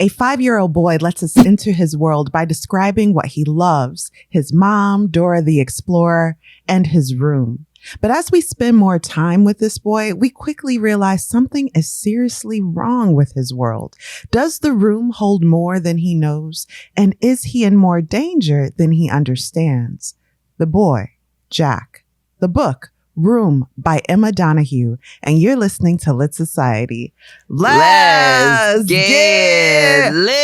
A 5-year-old boy lets us into his world by describing what he loves, his mom, Dora the Explorer, and his room. But as we spend more time with this boy, we quickly realize something is seriously wrong with his world. Does the room hold more than he knows? And is he in more danger than he understands? The Boy, Jack. The book, Room by Emma Donoghue, and you're listening to Lit Society. Let's get lit.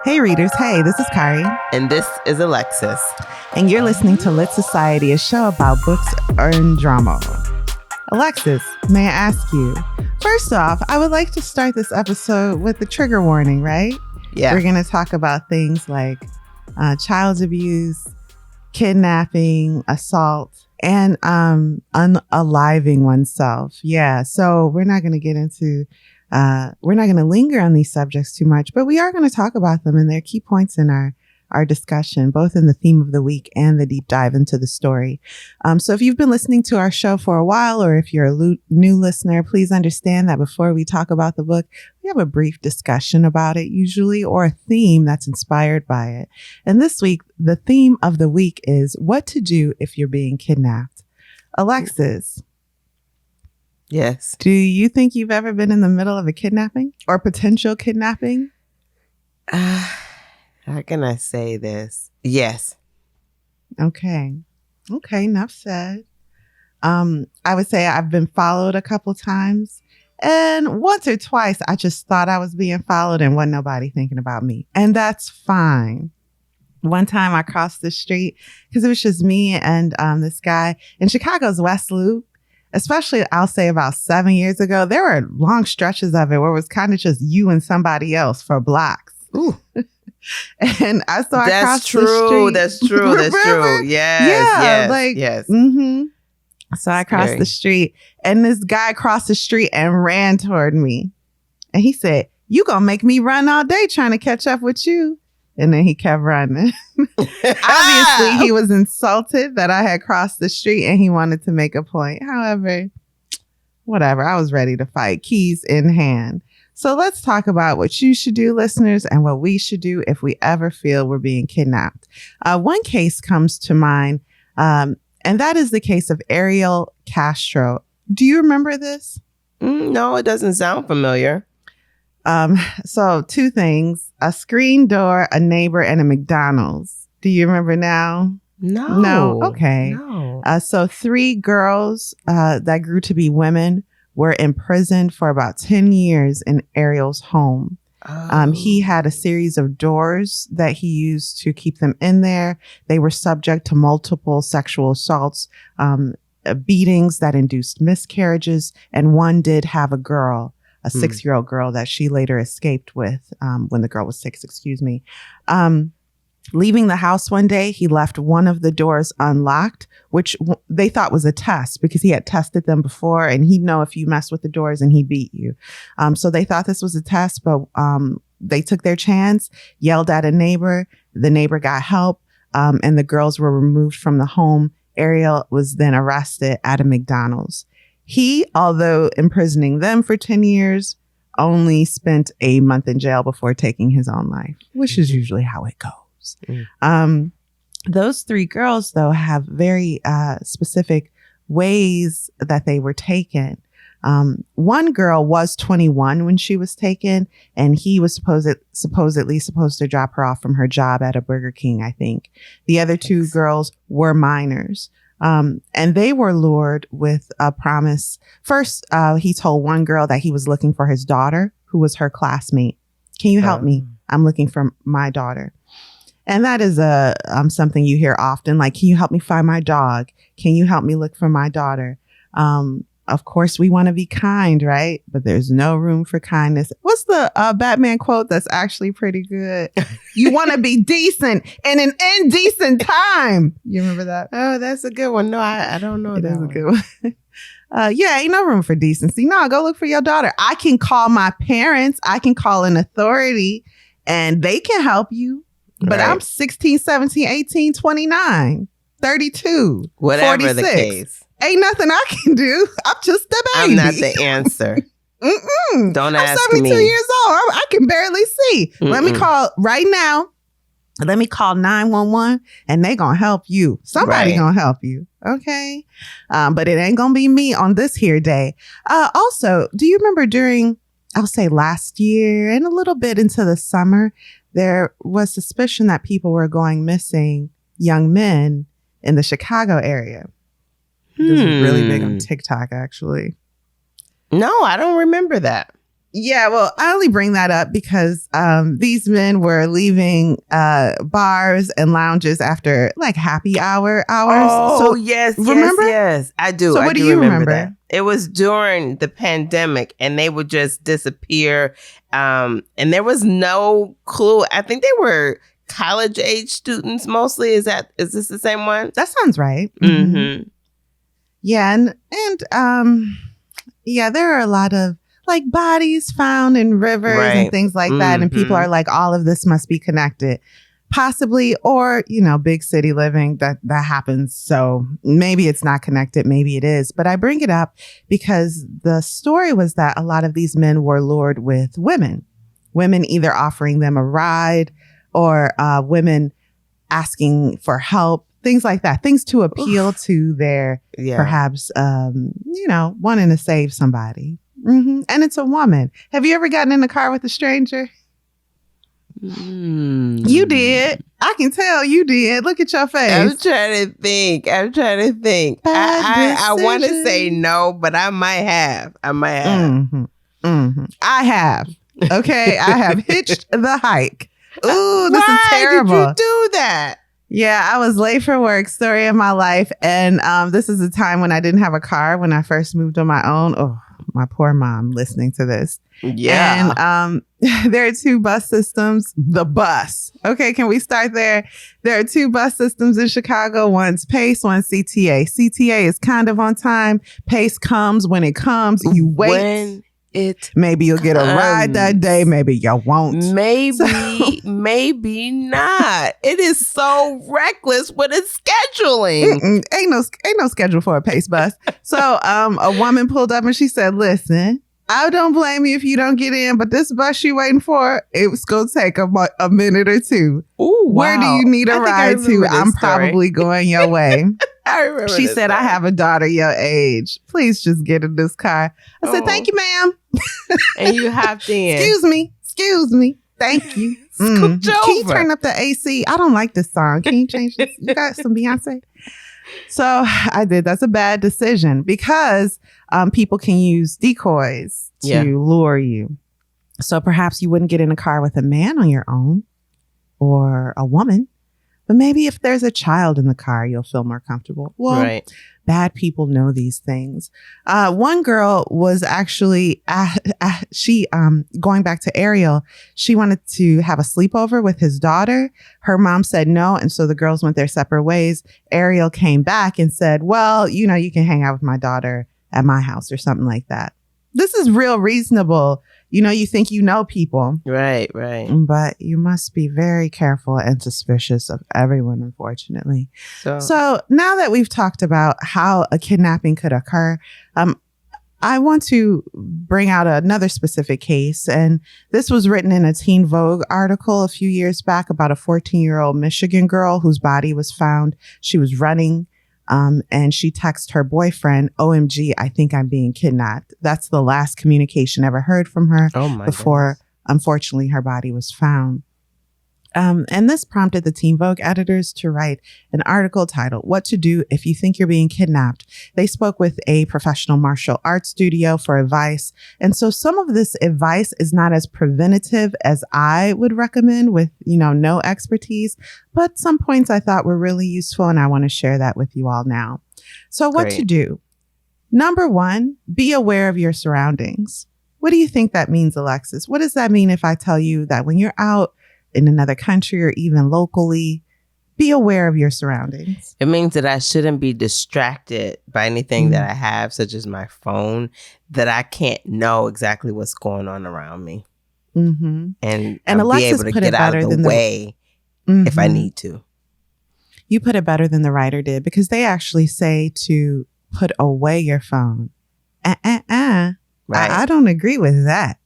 Hey readers, hey, this is Kari. And this is Alexis. And you're listening to Lit Society, a show about books and drama. Alexis, may I ask you, first off, I would like to start this episode with the trigger warning, right? Yeah. We're going to talk about things like child abuse, kidnapping, assault, and unaliving oneself. Yeah, so we're not going to get into, we're not going to linger on these subjects too much, but we are going to talk about them, and they're key points in our discussion, both in the theme of the week and the deep dive into the story. So if you've been listening to our show for a while, or if you're a new listener, please understand that before we talk about the book, we have a brief discussion about it usually, or a theme that's inspired by it. And this week, the theme of the week is what to do if you're being kidnapped. Alexis. Yes. Do you think you've ever been in the middle of a kidnapping or potential kidnapping? How can I say this? Yes. Okay, enough said. I would say I've been followed a couple times, and once or twice I just thought I was being followed and wasn't nobody thinking about me. And that's fine. One time I crossed the street because it was just me and this guy in Chicago's West Loop. Especially, I'll say about 7 years ago, there were long stretches of it where it was kind of just you and somebody else for blocks. Ooh. And I saw That's true. The street. That's true. That's true. Yes. Yes. Mm-hmm. So I crossed Scary. the street, and this guy crossed the street and ran toward me. And he said, "You gonna make me run all day trying to catch up with you." And then he kept running. Obviously, he was insulted that I had crossed the street and he wanted to make a point. However, whatever, I was ready to fight, keys in hand. So let's talk about what you should do, listeners, and what we should do if we ever feel we're being kidnapped. One case comes to mind, and that is the case of Ariel Castro. Do you remember this? No, it doesn't sound familiar. So two things: a screen door, a neighbor, and a McDonald's. Do you remember now? No. Okay. No. So 3 girls that grew to be women were imprisoned for about 10 years in Ariel's home. He had a series of doors that he used to keep them in there. They were subject to multiple sexual assaults, beatings that induced miscarriages, and one did have a girl, a 6-year-old girl that she later escaped with when the girl was 6, Leaving the house one day, he left one of the doors unlocked, which they thought was a test because he had tested them before, and he'd know if you messed with the doors and he beat you. So they thought this was a test, but they took their chance, yelled at a neighbor. The neighbor got help, and the girls were removed from the home. Ariel was then arrested at a McDonald's. He, although imprisoning them for 10 years, only spent a month in jail before taking his own life, which is usually how it goes. Those 3 girls, though, have very specific ways that they were taken. One girl was 21 when she was taken, and he was supposedly supposed to drop her off from her job at a Burger King, I think. The other 2 girls were minors. And they were lured with a promise. First, he told one girl that he was looking for his daughter, who was her classmate. Can you help me? I'm looking for my daughter. And that is something you hear often, like, can you help me find my dog? Can you help me look for my daughter? Of course, we want to be kind, right? But there's no room for kindness. What's the Batman quote that's actually pretty good? You want to be decent in an indecent time. You remember that? Oh, that's a good one. No, I don't know. That's a good one. Yeah, ain't no room for decency. No, go look for your daughter. I can call my parents. I can call an authority and they can help you. But I'm 16, 17, 18, 29, 32, whatever 46. the case. Ain't nothing I can do. I'm just a baby. I'm not the answer. Don't ask me. I'm 72 years old. I can barely see. Let me call right now. Let me call 911 and they gonna help you. Somebody gonna help you. Okay. But it ain't gonna be me on this here day. Also, do you remember during, I'll say last year and a little bit into the summer, there was suspicion that people were going missing, young men in the Chicago area. This is really big on TikTok, actually. No, I don't remember that. Yeah, well, I only bring that up because these men were leaving bars and lounges after like happy hours. Oh, so, yes, remember? yes. I do. So what do you remember? That. It was during the pandemic and they would just disappear. And there was no clue. I think they were college age students mostly. Is this the same one? That sounds right. Mm-hmm. Yeah, and yeah, there are a lot of like bodies found in rivers and things like that. And people are like, all of this must be connected. Possibly, or, big city living, that happens. So maybe it's not connected. Maybe it is. But I bring it up because the story was that a lot of these men were lured with women either offering them a ride or women asking for help, things like that, things to appeal to their perhaps, wanting to save somebody. And it's a woman. Have you ever gotten in the car with a stranger? You did. I can tell you did. Look at your face. I'm trying to think. I want to say no, but I might have. I have. Okay. I have hitched the hike. Ooh, this is terrible. Why did you do that? Yeah, I was late for work. Story of my life. And this is a time when I didn't have a car when I first moved on my own. Oh, my poor mom listening to this. Yeah. And there are two bus systems. The bus. Okay, can we start there? There are two bus systems in Chicago. One's Pace, one's CTA. CTA is kind of on time. Pace comes when it comes. You wait. Maybe you'll get a ride that day. Maybe you won't. Maybe not. It is so reckless with its scheduling. Ain't no schedule for a Pace bus. So a woman pulled up and she said, listen, I don't blame you if you don't get in, but this bus you waiting for, it's going to take a minute or two. Ooh, wow. Where do you need a ride to? I'm probably going your way. I remember. She said, I have a daughter your age. Please just get in this car. I said, thank you, ma'am. And you hopped in. Excuse me. Thank you. Can you turn up the AC? I don't like this song. Can you change this? You got some Beyonce? So I did. That's a bad decision because people can use decoys to lure you. So perhaps you wouldn't get in a car with a man on your own or a woman. But maybe if there's a child in the car, you'll feel more comfortable. Well, bad people know these things. One girl was actually, going back to Ariel, she wanted to have a sleepover with his daughter. Her mom said no. And so the girls went their separate ways. Ariel came back and said, well, you can hang out with my daughter at my house or something like that. This is real reasonable. You think people. Right. But you must be very careful and suspicious of everyone, unfortunately. So now that we've talked about how a kidnapping could occur, I want to bring out another specific case. And this was written in a Teen Vogue article a few years back about a 14-year-old Michigan girl whose body was found. She was running. And she texted her boyfriend, OMG, I think I'm being kidnapped. That's the last communication ever heard from her before, unfortunately, her body was found. And this prompted the Teen Vogue editors to write an article titled, What to Do If You Think You're Being Kidnapped. They spoke with a professional martial arts studio for advice. And so some of this advice is not as preventative as I would recommend with, no expertise. But some points I thought were really useful, and I want to share that with you all now. So what to do? Number one, be aware of your surroundings. What do you think that means, Alexis? What does that mean if I tell you that when you're out in another country or even locally, be aware of your surroundings? It means that I shouldn't be distracted by anything that I have, such as my phone, that I can't know exactly what's going on around me. And I'll Alexis be able to get out of the way if I need to. You put it better than the writer did, because they actually say to put away your phone. Right. I don't agree with that.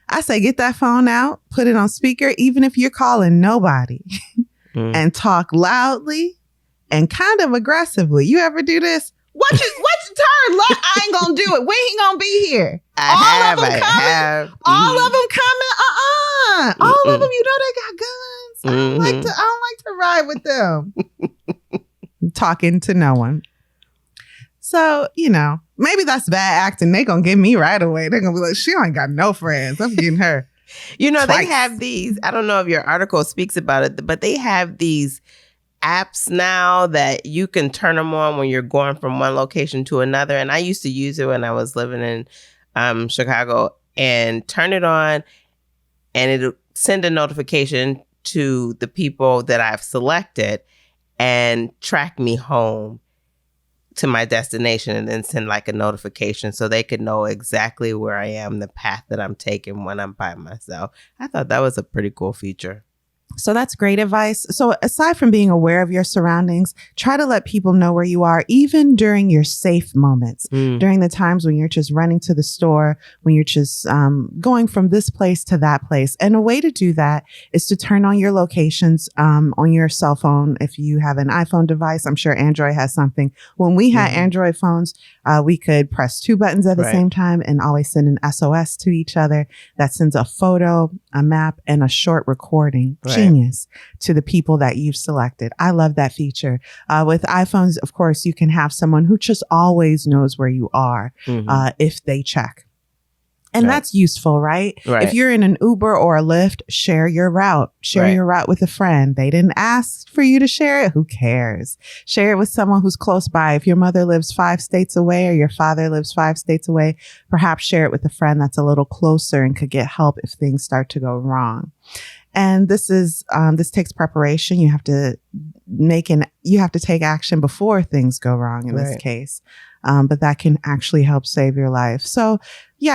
I say get that phone out, put it on speaker, even if you're calling nobody, and talk loudly and kind of aggressively. You ever do this? What's your turn? I ain't gonna do it. When he gonna be here? All of them coming. All of them. You know they got guns. I don't like to ride with them. Talking to no one. So, maybe that's bad acting. They gonna get me right away. They're gonna be like, she ain't got no friends. I'm getting her. Twice. They have these, I don't know if your article speaks about it, but they have these apps now that you can turn them on when you're going from one location to another. And I used to use it when I was living in Chicago, and turn it on and it'll send a notification to the people that I've selected and track me home to my destination, and then send like a notification so they could know exactly where I am, the path that I'm taking when I'm by myself. I thought that was a pretty cool feature. So that's great advice. So aside from being aware of your surroundings, try to let people know where you are, even during your safe moments, during the times when you're just running to the store, when you're just going from this place to that place. And a way to do that is to turn on your locations on your cell phone. If you have an iPhone device, I'm sure Android has something. When we had Android phones, we could press 2 buttons at the same time and always send an SOS to each other that sends a photo, a map, and a short recording. Genius to the people that you've selected. I love that feature. With iPhones, of course, you can have someone who just always knows where you are if they check. And that's useful, right? If you're in an Uber or a Lyft, share your route. Share your route with a friend. They didn't ask for you to share it. Who cares? Share it with someone who's close by. If your mother lives 5 states away or your father lives 5 states away, perhaps share it with a friend that's a little closer and could get help if things start to go wrong. And this takes preparation. You have to take action before things go wrong in this case. But that can actually help save your life. So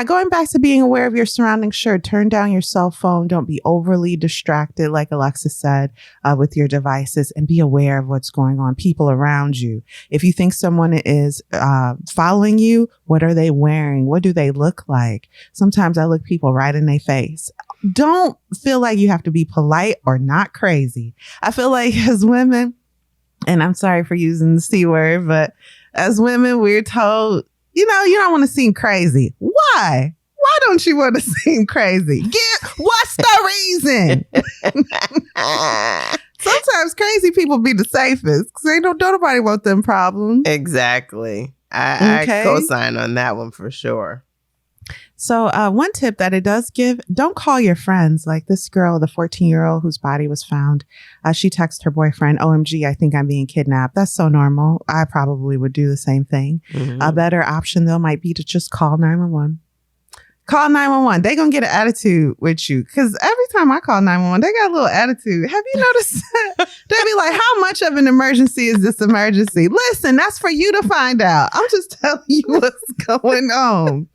going back to being aware of your surroundings, sure, turn down your cell phone. Don't be overly distracted, like Alexis said, with your devices, and be aware of what's going on, people around you. If you think someone is following you, what are they wearing? What do they look like? Sometimes I look people right in their face. Don't feel like you have to be polite or not crazy. I feel like as women, and I'm sorry for using the C word, but as women, we're told, you don't want to seem crazy. Why? Why don't you want to seem crazy? What's the reason? Sometimes crazy people be the safest because don't nobody want them problems. Exactly. I co-sign on that one for sure. So one tip that it does give, don't call your friends. Like this girl, the 14-year-old whose body was found, she texted her boyfriend, OMG, I think I'm being kidnapped. That's so normal. I probably would do the same thing. A better option, though, might be to just call 911. Call 911. They're going to get an attitude with you. Because every time I call 911, they got a little attitude. Have you noticed that? They be like, how much of an emergency is this emergency? Listen, that's for you to find out. I'm just telling you what's going on.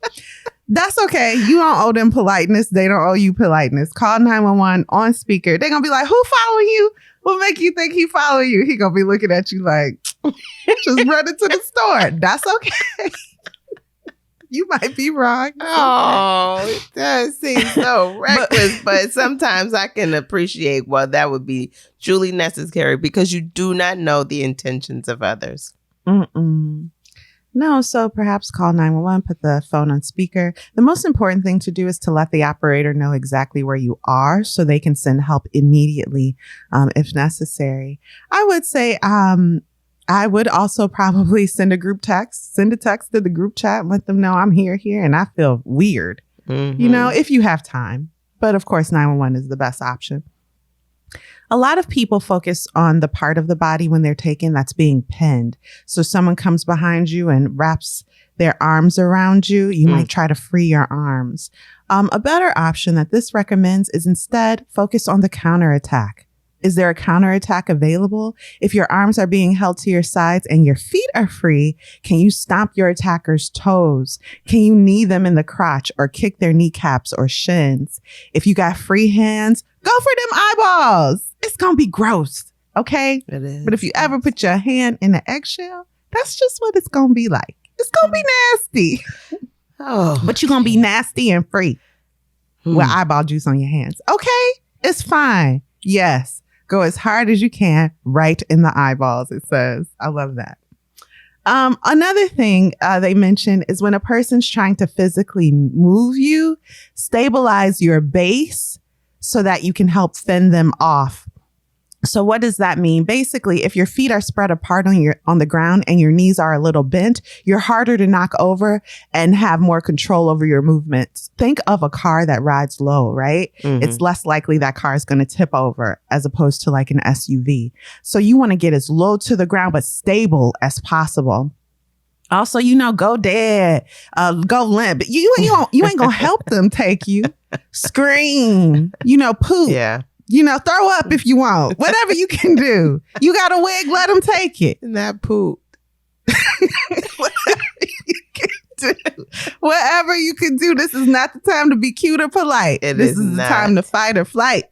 That's okay. You don't owe them politeness. They don't owe you politeness. Call 911 on speaker. They're going to be like, who following you? What make you think he following you? He going to be looking at you like, just run into the store. That's okay. You might be wrong. Oh, it does seem so reckless, but sometimes I can appreciate that would be truly necessary because you do not know the intentions of others. No, so perhaps call 911, put the phone on speaker. The most important thing to do is to let the operator know exactly where you are so they can send help immediately if necessary. I would say I would also probably send a text to the group chat and let them know I'm here, and I feel weird, if you have time. But of course, 911 is the best option. A lot of people focus on the part of the body when they're taken that's being pinned. So someone comes behind you and wraps their arms around you. You might try to free your arms. A better option that this recommends is instead focus on the counterattack. Is there a counterattack available? If your arms are being held to your sides and your feet are free, can you stomp your attacker's toes? Can you knee them in the crotch or kick their kneecaps or shins? If you got free hands, go for them eyeballs. It's going to be gross, okay? It is. But if you ever put your hand in an eggshell, that's just what it's going to be like. It's going to be nasty. Oh, But you're going to be nasty and free with eyeball juice on your hands. Okay? It's fine. Yes. Go as hard as you can right in the eyeballs, it says. I love that. Another thing they mentioned is when a person's trying to physically move you, stabilize your base so that you can help fend them off. So what does that mean? Basically, if your feet are spread apart on the ground and your knees are a little bent, you're harder to knock over and have more control over your movements. Think of a car that rides low, right? Mm-hmm. It's less likely that car is going to tip over as opposed to like an SUV. So you want to get as low to the ground but stable as possible. Also, go dead, go limp. You ain't gonna help them take you. Scream, poop. Yeah. Throw up if you want. Whatever you can do. You got a wig, let them take it. And that poop. Whatever you can do. Whatever you can do. This is not the time to be cute or polite. This is the time to fight or flight.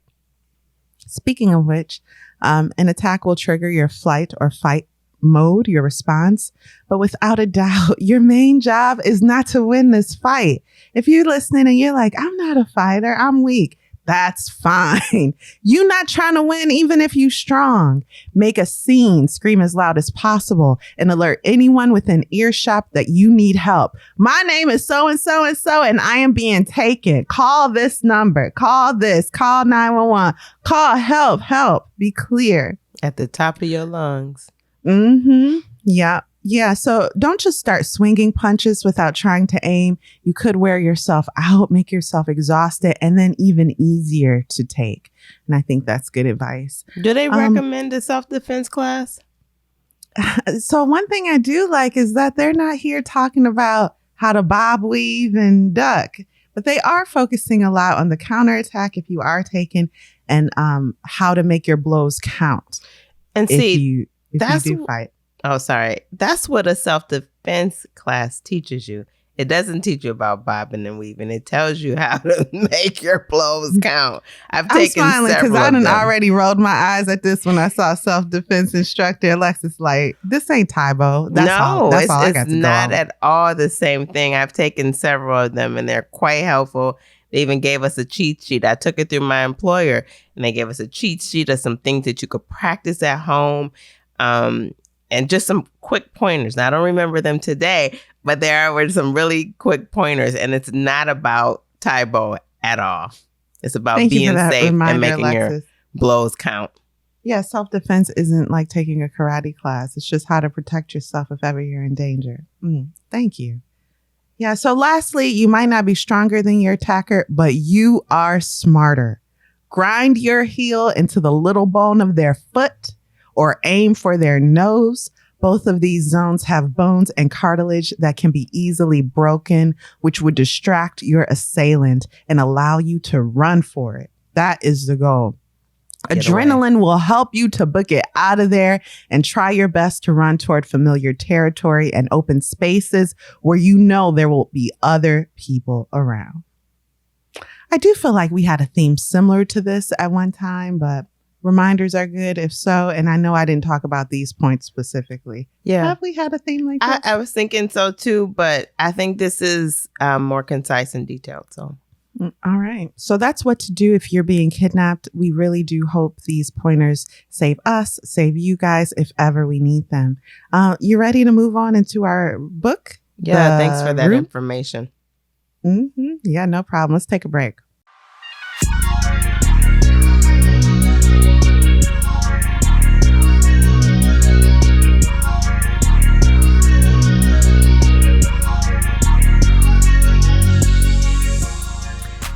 Speaking of which, an attack will trigger your flight or fight mode, your response. But without a doubt, your main job is not to win this fight. If you're listening and you're like, I'm not a fighter, I'm weak. That's fine. You're not trying to win, even if you're strong. Make a scene, scream as loud as possible, and alert anyone within earshot that you need help. My name is so-and-so and so, and I am being taken. Call this number. Call this. Call 911. Call help. Be clear. At the top of your lungs. Mm-hmm. Yeah. Yeah. So don't just start swinging punches without trying to aim. You could wear yourself out, make yourself exhausted, and then even easier to take. And I think that's good advice. Do they recommend a self-defense class? So one thing I do like is that they're not here talking about how to bob, weave, and duck, but they are focusing a lot on the counterattack if you are taken and how to make your blows count. And if you do fight. Oh, sorry. That's what a self-defense class teaches you. It doesn't teach you about bobbing and weaving. It tells you how to make your blows count. I'm smiling because I done already rolled my eyes at this when I saw self-defense instructor Alexis. Like, this ain't Tybo. That's all I got to go. It's not at all the same thing. I've taken several of them and they're quite helpful. They even gave us a cheat sheet. I took it through my employer and they gave us a cheat sheet of some things that you could practice at home. And just some quick pointers. Now, I don't remember them today, but there were some really quick pointers. And it's not about Tybo at all. It's about being safe and making Alexis. Your blows count. Yeah, self-defense isn't like taking a karate class. It's just how to protect yourself if ever you're in danger. Thank you. Yeah, so lastly, you might not be stronger than your attacker, but you are smarter. Grind your heel into the little bone of their foot or aim for their nose. Both of these zones have bones and cartilage that can be easily broken, which would distract your assailant and allow you to run for it. That is the goal. Adrenaline will help you to book it out of there and try your best to run toward familiar territory and open spaces where you know there will be other people around. I do feel like we had a theme similar to this at one time, but reminders are good if so. And I know I didn't talk about these points specifically. Yeah. Have we had a theme like this? I was thinking so too, but I think this is more concise and detailed. So. All right. So that's what to do if you're being kidnapped. We really do hope these pointers save us, save you guys if ever we need them. You ready to move on into our book? Yeah. Thanks for that information. Mm-hmm. Yeah, no problem. Let's take a break.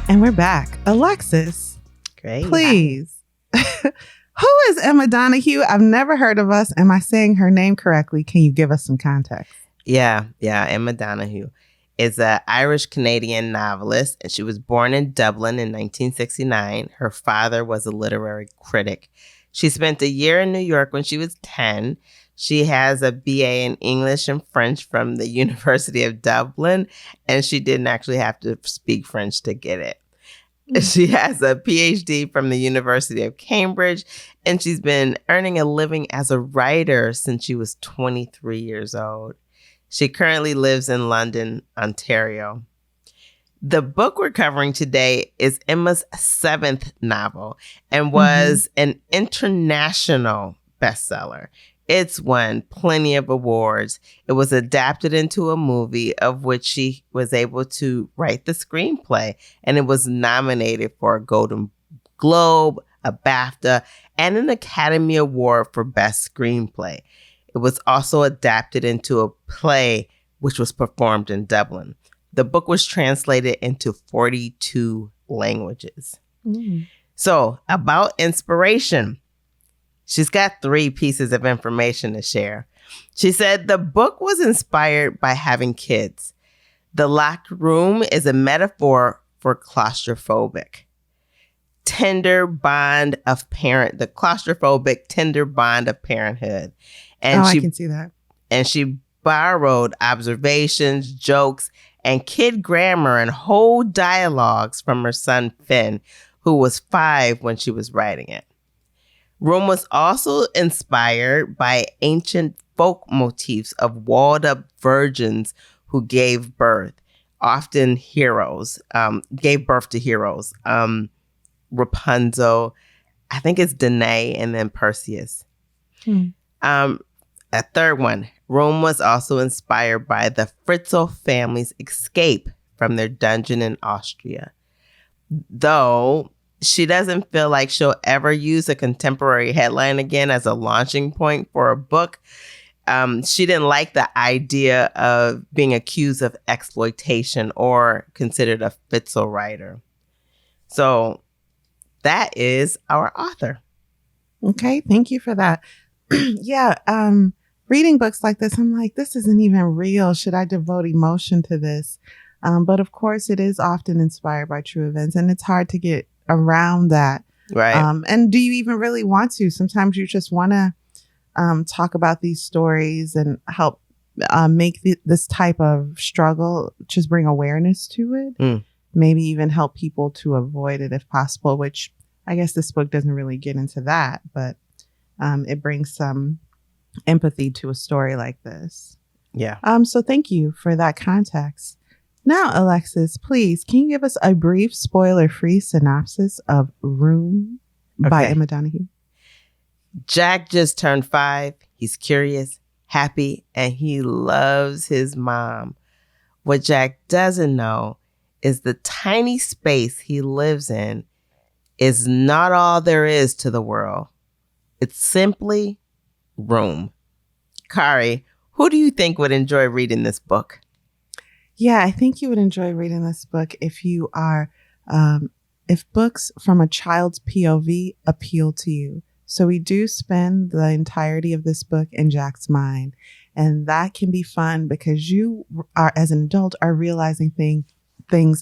And we're back. Alexis, great. Please. Who is Emma Donoghue? I've never heard of us. Am I saying her name correctly? Can you give us some context? Yeah. Emma Donoghue is an Irish-Canadian novelist, and she was born in Dublin in 1969. Her father was a literary critic. She spent a year in New York when she was 10. She has a BA in English and French from the University of Dublin, and she didn't actually have to speak French to get it. She has a PhD from the University of Cambridge, and she's been earning a living as a writer since she was 23 years old. She currently lives in London, Ontario. The book we're covering today is Emma's 7th novel and was an international bestseller. It's won plenty of awards. It was adapted into a movie of which she was able to write the screenplay, and it was nominated for a Golden Globe, a BAFTA, and an Academy Award for Best Screenplay. It was also adapted into a play which was performed in Dublin. The book was translated into 42 languages. So, about inspiration. She's got 3 pieces of information to share. She said the book was inspired by having kids. The locked room is a metaphor for claustrophobic. The claustrophobic tender bond of parenthood. And I can see that. And she borrowed observations, jokes, and kid grammar and whole dialogues from her son Finn, who was 5 when she was writing it. Room was also inspired by ancient folk motifs of walled-up virgins who gave birth, often heroes, gave birth to heroes. Rapunzel, I think it's Danae, and then Perseus. A third one, Rome was also inspired by the Fritzl family's escape from their dungeon in Austria. Though she doesn't feel like she'll ever use a contemporary headline again as a launching point for a book. She didn't like the idea of being accused of exploitation or considered a Fritzl writer. So that is our author. Okay, thank you for that. Yeah, reading books like this, I'm like, this isn't even real. Should I devote emotion to this? But of course, it is often inspired by true events, and it's hard to get around that. Right. And do you even really want to? Sometimes you just want to talk about these stories and help make this type of struggle, just bring awareness to it. Maybe even help people to avoid it if possible, which I guess this book doesn't really get into that, but it brings some empathy to a story like this. Yeah. So thank you for that context. Now, Alexis, please, can you give us a brief spoiler-free synopsis of Room by Emma Donoghue? Jack just turned 5. He's curious, happy, and he loves his mom. What Jack doesn't know is the tiny space he lives in is not all there is to the world. It's simply room. Kari, who do you think would enjoy reading this book? Yeah, I think you would enjoy reading this book if you are, if books from a child's POV appeal to you. So we do spend the entirety of this book in Jack's mind. And that can be fun because you are, as an adult, are realizing things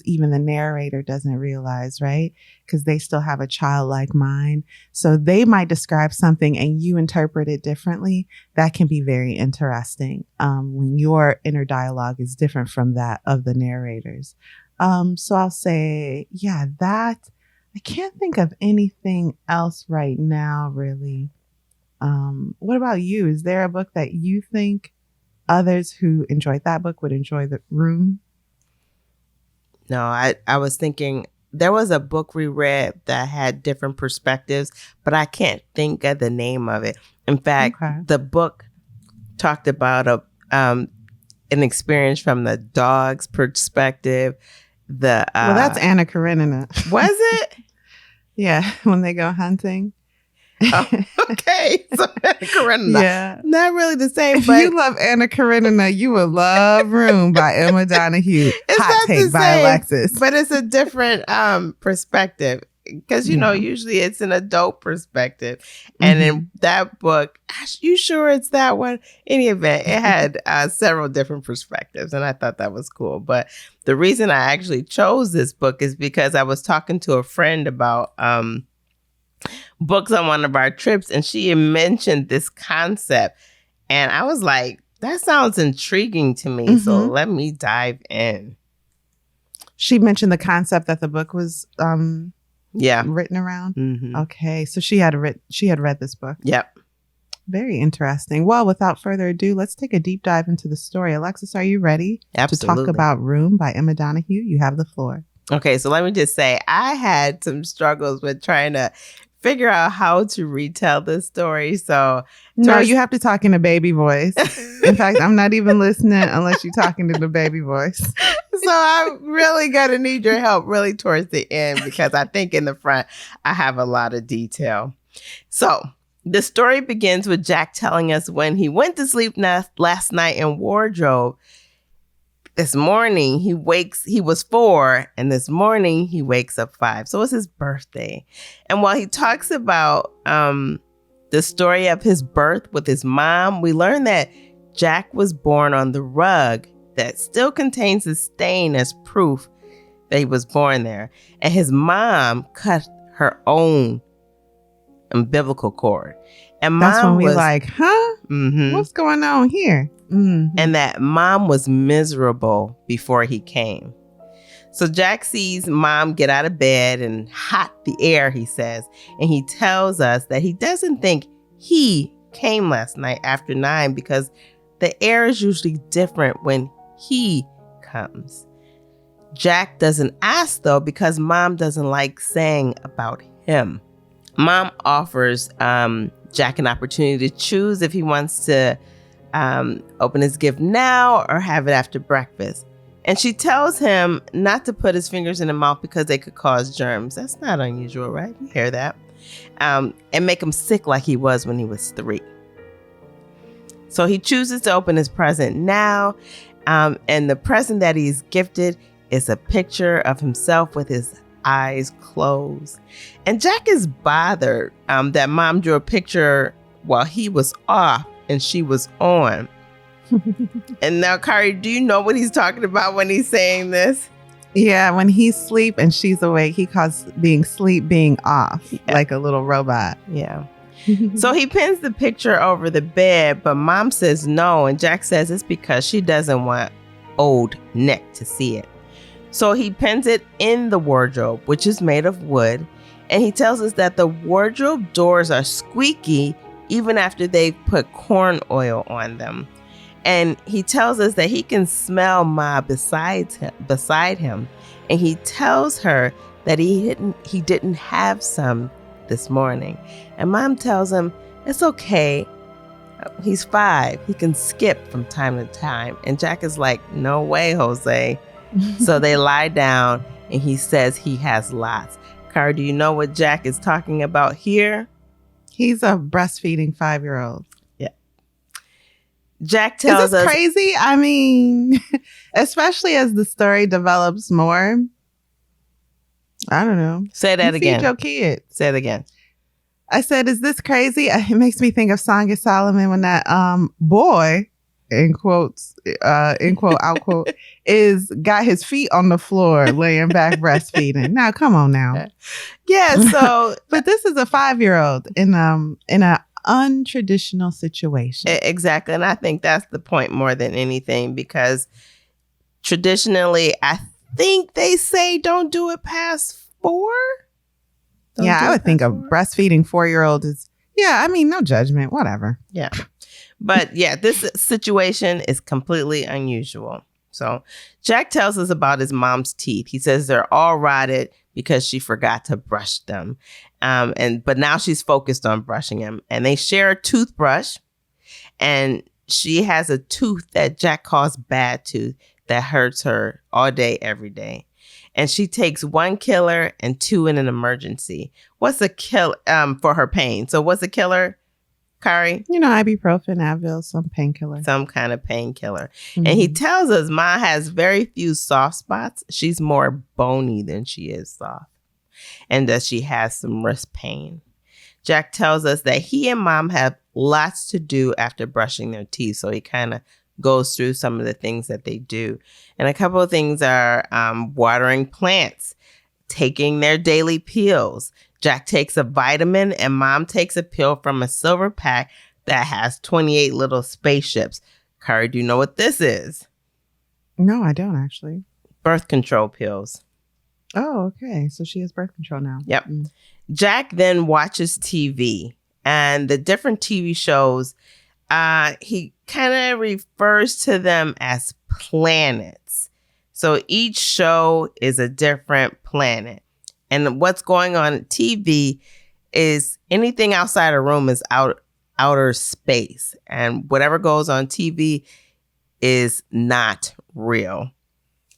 even the narrator doesn't realize, right? Because they still have a childlike mind. So they might describe something and you interpret it differently. That can be very interesting when your inner dialogue is different from that of the narrators. So I'll say, yeah, that. I can't think of anything else right now, really. What about you? Is there a book that you think others who enjoyed that book would enjoy The Room? No, I was thinking there was a book we read that had different perspectives, but I can't think of the name of it. In fact, the book talked about an experience from the dog's perspective. Well, that's Anna Karenina. Was it? Yeah, when they go hunting. Oh, okay. So Anna Karenina. Yeah. Not really the same, If but you love Anna Karenina, you will love Room by Emma Donoghue. It's Hot take by Alexis. But it's a different perspective. Because, you know, usually it's an adult perspective. And in that book, you sure it's that one? In any event, it had several different perspectives. And I thought that was cool. But the reason I actually chose this book is because I was talking to a friend about books on one of our trips, and she had mentioned this concept. And I was like, that sounds intriguing to me. So let me dive in. She mentioned the concept that the book was written around. Mm-hmm. Okay, so she had read this book. Yep. Very interesting. Well, without further ado, let's take a deep dive into the story. Alexis, are you ready to talk about Room by Emma Donoghue? You have the floor. Okay, so let me just say, I had some struggles with trying to figure out how to retell this story. So no, you have to talk in a baby voice. In fact, I'm not even listening unless you're talking in the baby voice. So I'm really gonna need your help really towards the end, because I think in the front I have a lot of detail. So the story begins with Jack telling us when he went to sleep last night in wardrobe. This morning he was 4, and this morning he wakes up 5. So it's his birthday. And while he talks about the story of his birth with his mom, we learn that Jack was born on the rug that still contains a stain as proof that he was born there. And his mom cut her own umbilical cord. And that's when we like, huh? Mm-hmm. What's going on here? Mm-hmm. And that mom was miserable before he came. So Jack sees mom get out of bed and hot the air, he says. And he tells us that he doesn't think he came last night after 9 because the air is usually different when he comes. Jack doesn't ask, though, because mom doesn't like saying about him. Mom offers Jack an opportunity to choose if he wants to open his gift now or have it after breakfast. And she tells him not to put his fingers in the mouth because they could cause germs. That's not unusual, right? You hear that. And make him sick like he was when he was 3. So he chooses to open his present now. And the present that he's gifted is a picture of himself with his eyes closed. And Jack is bothered that mom drew a picture while he was off and she was on. And now, Kari, do you know what he's talking about when he's saying this? Yeah, when he's asleep and she's awake, he calls being off, like a little robot. Yeah. So he pins the picture over the bed, but mom says no. And Jack says it's because she doesn't want old Nick to see it. So he pins it in the wardrobe, which is made of wood. And he tells us that the wardrobe doors are squeaky even after they've put corn oil on them. And he tells us that he can smell Ma beside him. And he tells her that he didn't have some this morning. And mom tells him it's okay. He's 5. He can skip from time to time. And Jack is like, no way, Jose. So they lie down and he says he has lots. Kari, do you know what Jack is talking about here? He's a breastfeeding 5-year-old. Yeah. Jack tells us. Is this crazy? I mean, especially as the story develops more. I don't know. Say that again. Feed your kid. Say it again. I said, is this crazy? It makes me think of Song of Solomon when that boy, in quotes, in quote, out quote, got his feet on the floor laying back breastfeeding. Now, come on now. Yeah, so. But this is a 5-year-old in a untraditional situation. Exactly. And I think that's the point more than anything, because traditionally, I think they say don't do it past 4. I would think a breastfeeding 4-year-old is, no judgment, whatever. Yeah. But yeah, this situation is completely unusual. So Jack tells us about his mom's teeth. He says they're all rotted because she forgot to brush them. But now she's focused on brushing them. And they share a toothbrush. And she has a tooth that Jack calls bad tooth that hurts her all day, every day. And she takes 1 killer and 2 in an emergency. What's a kill for her pain? So what's a killer, Kari? Ibuprofen, Advil, some painkiller. Some kind of painkiller. Mm-hmm. And he tells us Ma has very few soft spots. She's more bony than she is soft. And that she has some wrist pain. Jack tells us that he and Mom have lots to do after brushing their teeth. So he kind of goes through some of the things that they do. And a couple of things are watering plants, taking their daily pills, Jack takes a vitamin and Mom takes a pill from a silver pack that has 28 little spaceships. Kari, do you know what this is? No, I don't actually. Birth control pills. Oh, okay. So she has birth control now. Yep. Jack then watches TV, and the different TV shows, he kind of refers to them as planets. So each show is a different planet. And what's going on at TV is anything outside a room is outer space. And whatever goes on TV is not real.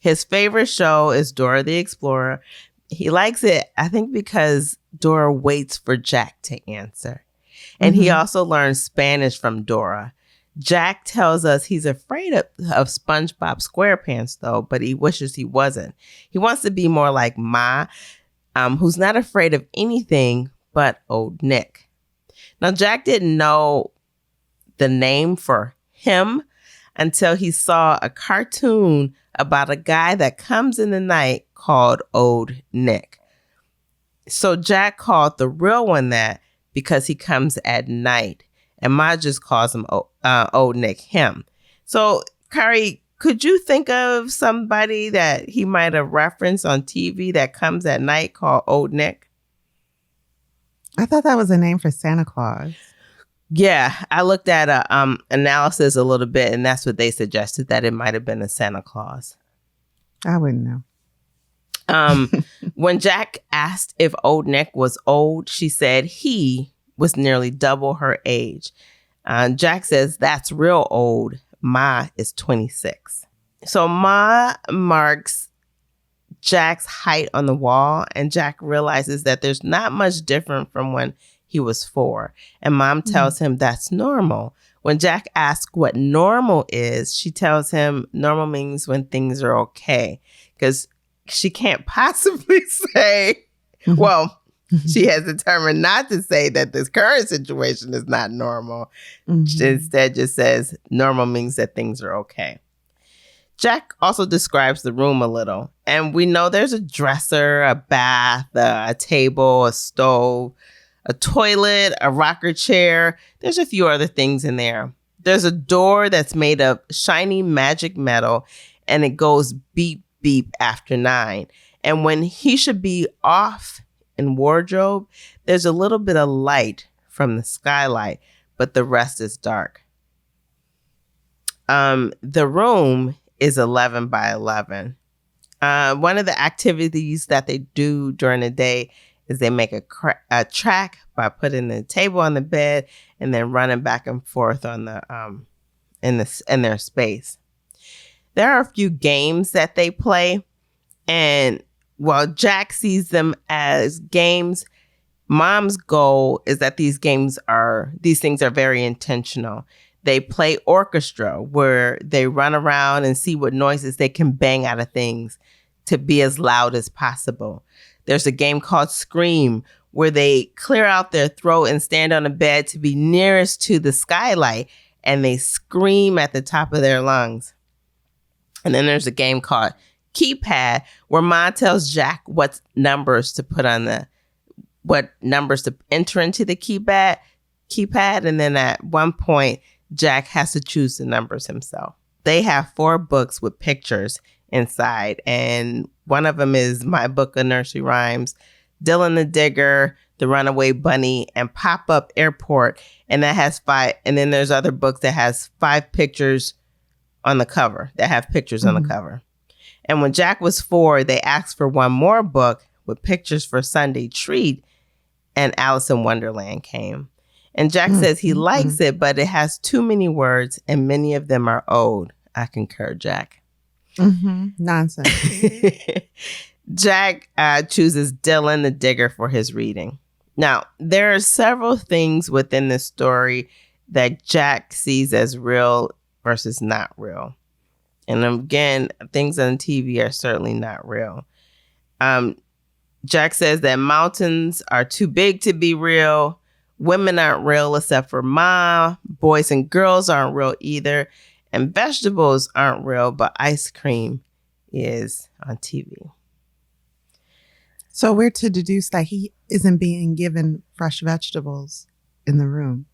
His favorite show is Dora the Explorer. He likes it, I think, because Dora waits for Jack to answer. And he also learns Spanish from Dora. Jack tells us he's afraid of SpongeBob SquarePants, though, but he wishes he wasn't. He wants to be more like Ma, who's not afraid of anything but Old Nick. Now, Jack didn't know the name for him until he saw a cartoon about a guy that comes in the night called Old Nick. So Jack called the real one that because he comes at night. And Ma just calls him Old Nick, him. So, Kari, could you think of somebody that he might have referenced on TV that comes at night called Old Nick? I thought that was a name for Santa Claus. Yeah, I looked at analysis a little bit, and that's what they suggested, that it might have been a Santa Claus. I wouldn't know. When Jack asked if Old Nick was old, she said he was nearly double her age. Jack says, that's real old. Ma is 26. So Ma marks Jack's height on the wall, and Jack realizes that there's not much different from when he was 4. And Mom tells him that's normal. When Jack asks what normal is, she tells him normal means when things are okay. Because she can't possibly say, well, she has determined not to say that this current situation is not normal. She instead just says normal means that things are okay. Jack also describes the room a little. And we know there's a dresser, a bath, a table, a stove, a toilet, a rocker chair. There's a few other things in there. There's a door that's made of shiny magic metal, and it goes beep, beep after 9. And when he should be off in wardrobe, there's a little bit of light from the skylight, but the rest is dark. The room is 11 by 11. One of the activities that they do during the day is they make a track by putting the table on the bed and then running back and forth on the in their space. There are a few games that they play, and while Jack sees them as games, Mom's goal is that these things are very intentional. They play orchestra, where they run around and see what noises they can bang out of things to be as loud as possible. There's a game called Scream, where they clear out their throat and stand on a bed to be nearest to the skylight, and they scream at the top of their lungs. And then there's a game called Keypad, where Ma tells Jack what numbers to enter into the keypad. And then at one point, Jack has to choose the numbers himself. They have 4 books with pictures inside, and one of them is My Book of Nursery Rhymes, Dylan the Digger, The Runaway Bunny, and Pop-Up Airport. And that has 5. And then there's other books that has 5 pictures on the cover, that have pictures on the cover. And when Jack was 4, they asked for one more book with pictures for Sunday Treat, and Alice in Wonderland came. And Jack says he likes it, but it has too many words, and many of them are old. I concur, Jack. Nonsense. Jack chooses Dylan the Digger for his reading. Now, there are several things within this story that Jack sees as real versus not real. And again, things on TV are certainly not real. Jack says that mountains are too big to be real. Women aren't real except for Ma. Boys and girls aren't real either. And vegetables aren't real, but ice cream is on TV. So we're to deduce that he isn't being given fresh vegetables in the room.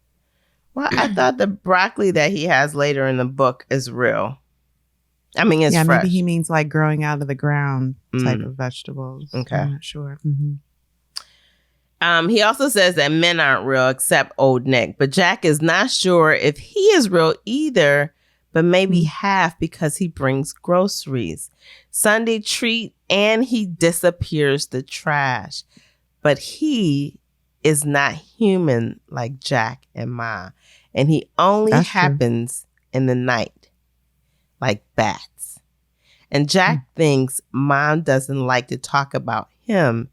Well, I thought the broccoli that he has later in the book is real. I mean, it's fresh. Maybe he means like growing out of the ground type of vegetables. Okay. I'm not sure. He also says that men aren't real except Old Nick, but Jack is not sure if he is real either, but maybe half because he brings groceries, Sunday treat, and he disappears the trash. But he is not human like Jack and Ma, and he only happens in the night like bats. And Jack thinks Mom doesn't like to talk about him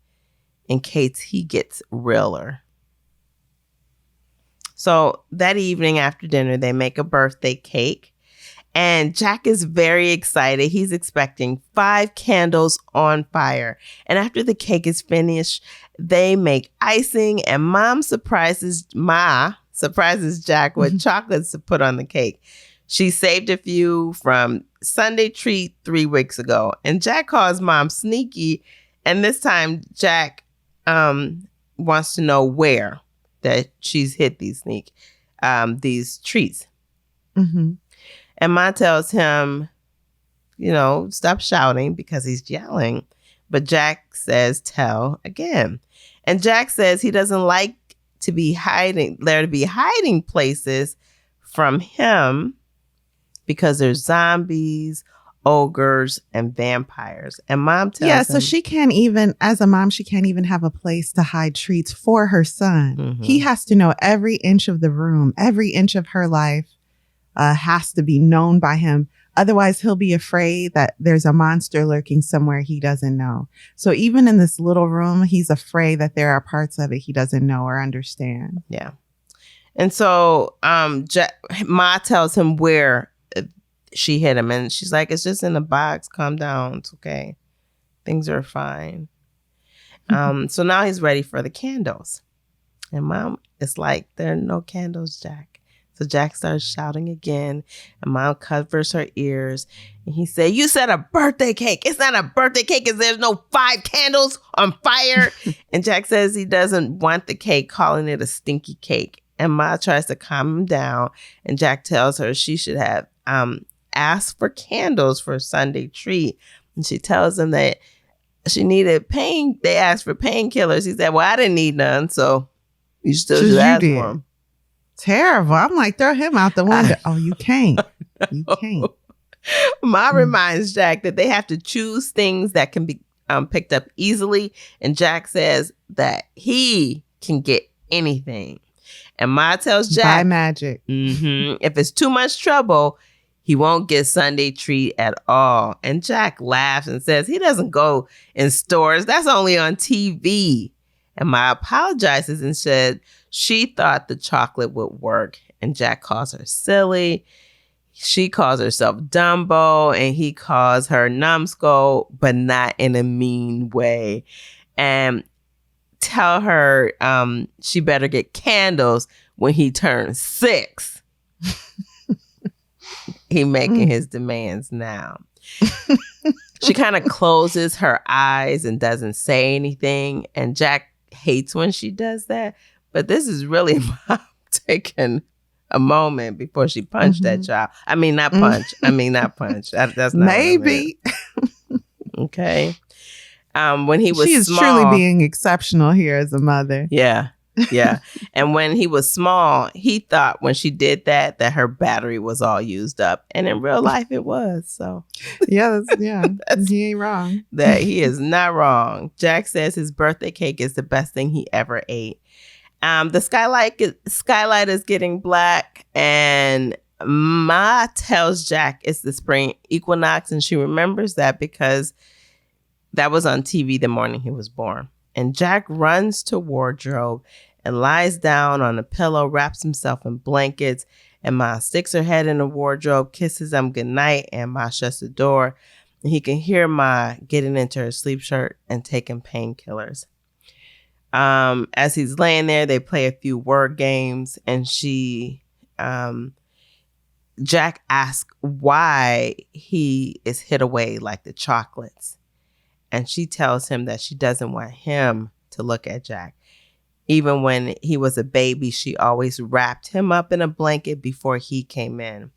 in case he gets realer. So that evening after dinner, they make a birthday cake. And Jack is very excited. He's expecting 5 candles on fire. And after the cake is finished, they make icing. And Ma surprises Jack with chocolates to put on the cake. She saved a few from Sunday treat 3 weeks ago. And Jack calls Mom sneaky. And this time, Jack wants to know where that she's hid these treats. And Ma tells him, stop shouting because he's yelling. But Jack says, tell again. And Jack says he doesn't like to be hiding places from him because there's zombies, ogres, and vampires. And Mom tells him. So she can't even, as a mom, she can't even have a place to hide treats for her son. He has to know every inch of the room, every inch of her life has to be known by him. Otherwise, he'll be afraid that there's a monster lurking somewhere he doesn't know. So even in this little room, he's afraid that there are parts of it he doesn't know or understand. Yeah. And so Ma tells him where she hid him. And she's like, it's just in a box. Calm down. It's okay. Things are fine. So now he's ready for the candles. And Mom is like, there are no candles, Jack. So Jack starts shouting again, and Mom covers her ears. And he said, you said a birthday cake. It's not a birthday cake because there's no 5 candles on fire. And Jack says he doesn't want the cake, calling it a stinky cake. And Ma tries to calm him down. And Jack tells her she should have asked for candles for Sunday treat. And she tells him that she needed they asked for painkillers. He said, well, I didn't need none. So you still should ask for them. Terrible. I'm like, throw him out the window. You can't. You can't. Ma reminds Jack that they have to choose things that can be picked up easily. And Jack says that he can get anything. And Ma tells Jack, by magic. If it's too much trouble, he won't get Sunday treat at all. And Jack laughs and says he doesn't go in stores. That's only on TV. And Ma apologizes and said she thought the chocolate would work. And Jack calls her silly. She calls herself Dumbo. And he calls her numbskull, but not in a mean way. And tell her she better get candles when he turns 6. He making his demands now. She kind of closes her eyes and doesn't say anything. And Jack hates when she does that. But this is really Mom taking a moment before she punched that child. I mean, not punch. Not punch. That's not maybe. Okay. When he was she is small, truly being exceptional here as a mother. Yeah. And when he was small, he thought when she did that her battery was all used up. And in real life, it was. So he ain't wrong. That he is not wrong. Jack says his birthday cake is the best thing he ever ate. The skylight is getting black, and Ma tells Jack it's the spring equinox, and she remembers that because that was on TV the morning he was born. And Jack runs to wardrobe and lies down on a pillow, wraps himself in blankets, and Ma sticks her head in the wardrobe, kisses him goodnight, and Ma shuts the door. And he can hear Ma getting into her sleep shirt and taking painkillers. As he's laying there, they play a few word games, and Jack asks why he is hid away like the chocolates. And she tells him that she doesn't want him to look at Jack. Even when he was a baby, she always wrapped him up in a blanket before he came in.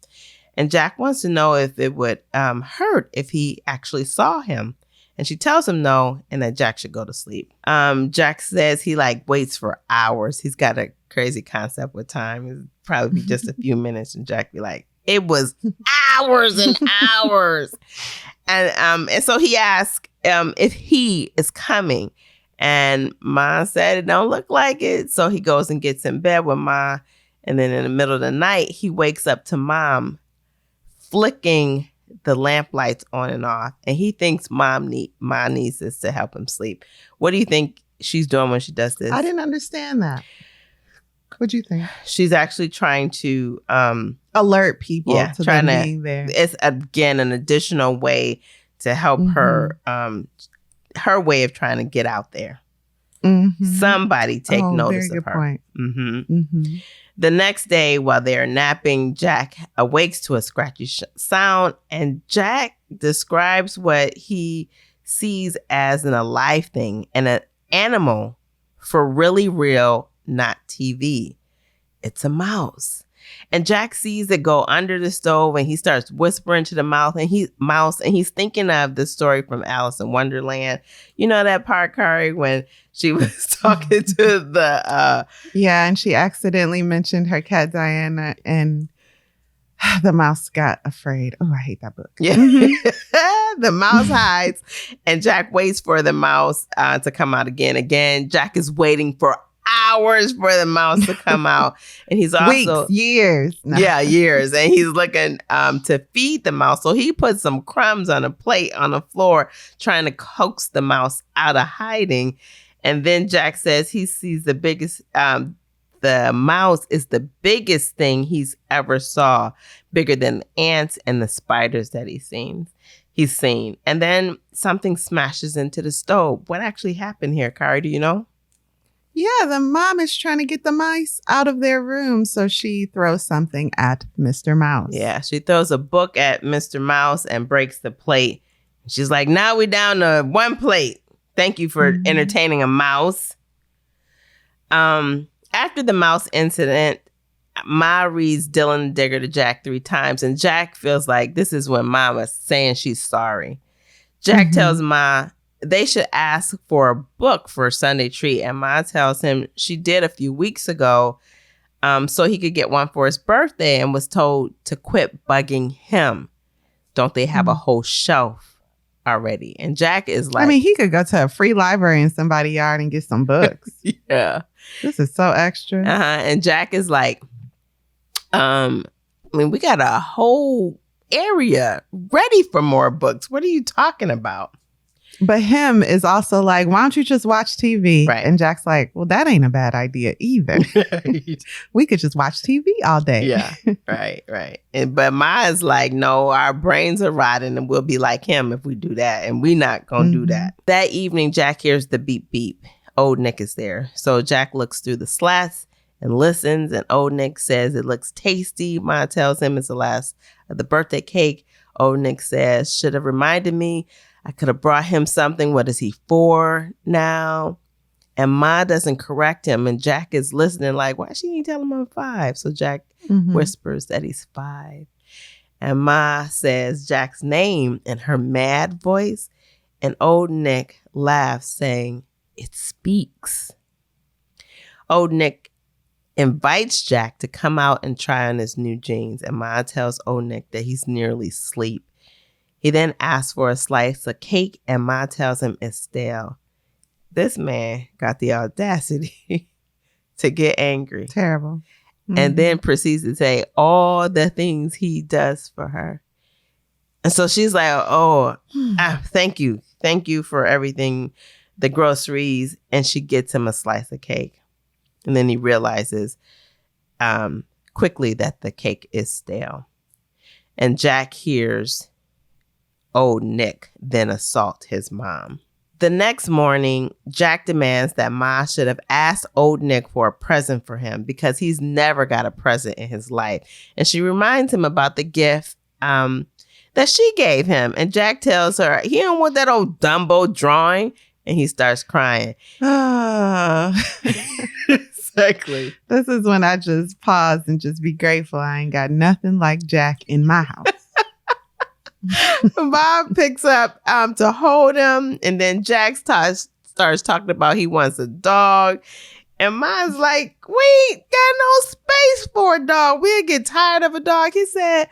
And Jack wants to know if it would hurt if he actually saw him. And she tells him no, and that Jack should go to sleep. Jack says he waits for hours. He's got a crazy concept with time. It'd probably be just a few minutes, and Jack be like, it was hours and hours. And so he asked if he is coming. And Ma said it don't look like it. So he goes and gets in bed with Ma. And then in the middle of the night, he wakes up to Mom flicking the lamp lights on and off. And he thinks Ma needs this to help him sleep. What do you think she's doing when she does this? I didn't understand that. What do you think? She's actually trying to alert people to them being there. It's, again, an additional way to help her way of trying to get out there. Somebody take notice of her. Point. The next day, while they're napping, Jack awakes to a scratchy sound, and Jack describes what he sees as an alive thing and an animal for really real, not TV. It's a mouse. And Jack sees it go under the stove, and he starts whispering to the mouse, and he's thinking of the story from Alice in Wonderland. You know that part, Kari, when she was talking to the yeah, and she accidentally mentioned her cat Diana, and the mouse got afraid. Oh, I hate that book. Yeah. The mouse hides, and Jack waits for the mouse to come out again. Jack is waiting for hours for the mouse to come out, and he's also weeks, years. No. Yeah, years, and he's looking to feed the mouse. So he puts some crumbs on a plate on the floor, trying to coax the mouse out of hiding. And then Jack says he sees the biggest. The mouse is the biggest thing he's ever saw, bigger than the ants and the spiders that he's seen. And then something smashes into the stove. What actually happened here, Kari? Do you know? Yeah, the mom is trying to get the mice out of their room, so she throws something at Mr. Mouse. Yeah, she throws a book at Mr. Mouse and breaks the plate. She's like, now we're down to one plate. Thank you for entertaining a mouse. After the mouse incident, Ma reads Dylan the Digger to Jack 3 times, and Jack feels like this is when Mama's saying she's sorry. Jack tells Ma they should ask for a book for a Sunday treat, and Ma tells him she did a few weeks ago so he could get one for his birthday, and was told to quit bugging him. Don't they have a whole shelf already? And Jack is like... I mean, he could go to a free library in somebody's yard and get some books. Yeah. This is so extra. And Jack is like, we got a whole area ready for more books. What are you talking about? But him is also like, why don't you just watch TV? Right. And Jack's like, well, that ain't a bad idea either. We could just watch TV all day. Yeah, right. But Ma's like, no, our brains are rotting and we'll be like him if we do that. And we're not going to do that. That evening, Jack hears the beep beep. Old Nick is there. So Jack looks through the slats and listens. And Old Nick says it looks tasty. Ma tells him it's the last of the birthday cake. Old Nick says, should have reminded me. I could have brought him something. What is he 4 now? And Ma doesn't correct him. And Jack is listening like, why she ain't tell him I'm 5? So Jack whispers that he's 5. And Ma says Jack's name in her mad voice. And Old Nick laughs, saying, it speaks. Old Nick invites Jack to come out and try on his new jeans. And Ma tells Old Nick that he's nearly asleep. He then asks for a slice of cake, and Ma tells him it's stale. This man got the audacity to get angry. Terrible. And then proceeds to say all the things he does for her. And so she's like, thank you. Thank you for everything, the groceries. And she gets him a slice of cake. And then he realizes quickly that the cake is stale. And Jack hears Old Nick then assault his mom. The next morning, Jack demands that Ma should have asked Old Nick for a present for him because he's never got a present in his life. And she reminds him about the gift that she gave him. And Jack tells her he don't want that old Dumbo drawing. and he starts crying. Oh. Exactly. This is when I just pause and just be grateful I ain't got nothing like Jack in my house. Bob picks up to hold him, and then Jack starts talking about he wants a dog. And mine's like, we ain't got no space for a dog. We'll get tired of a dog. He said,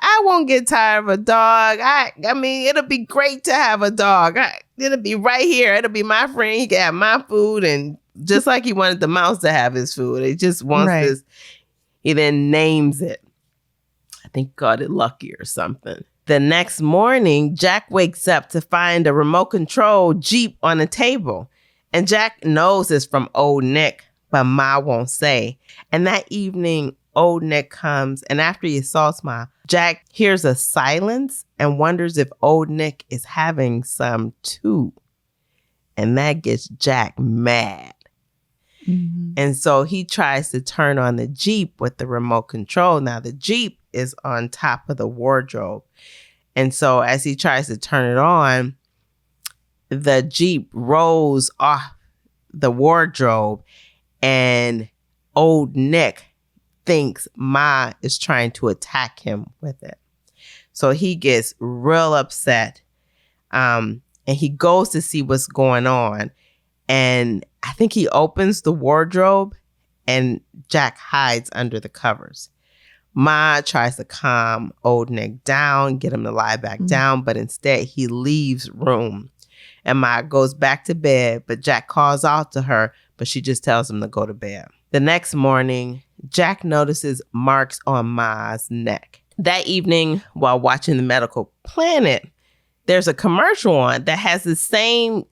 I won't get tired of a dog. I mean, it'll be great to have a dog. It'll be right here. It'll be my friend. He can have my food. And just like he wanted the mouse to have his food, he just wants this. He then names it. I think he called it Lucky or something. The next morning, Jack wakes up to find a remote control Jeep on the table. And Jack knows it's from Old Nick, but Ma won't say. And that evening, Old Nick comes, and after he assaults Ma, Jack hears a silence and wonders if Old Nick is having some too. And that gets Jack mad. Mm-hmm. And so he tries to turn on the Jeep with the remote control. Now, the Jeep is on top of the wardrobe. And so as he tries to turn it on, the Jeep rolls off the wardrobe, and Old Nick thinks Ma is trying to attack him with it. So he gets real upset, and he goes to see what's going on. And I think he opens the wardrobe, and Jack hides under the covers. Ma tries to calm Old Nick down, get him to lie back down, but instead he leaves room. And Ma goes back to bed, but Jack calls out to her, but she just tells him to go to bed. The next morning, Jack notices marks on Ma's neck. That evening, while watching the Medical Planet, there's a commercial on that has the same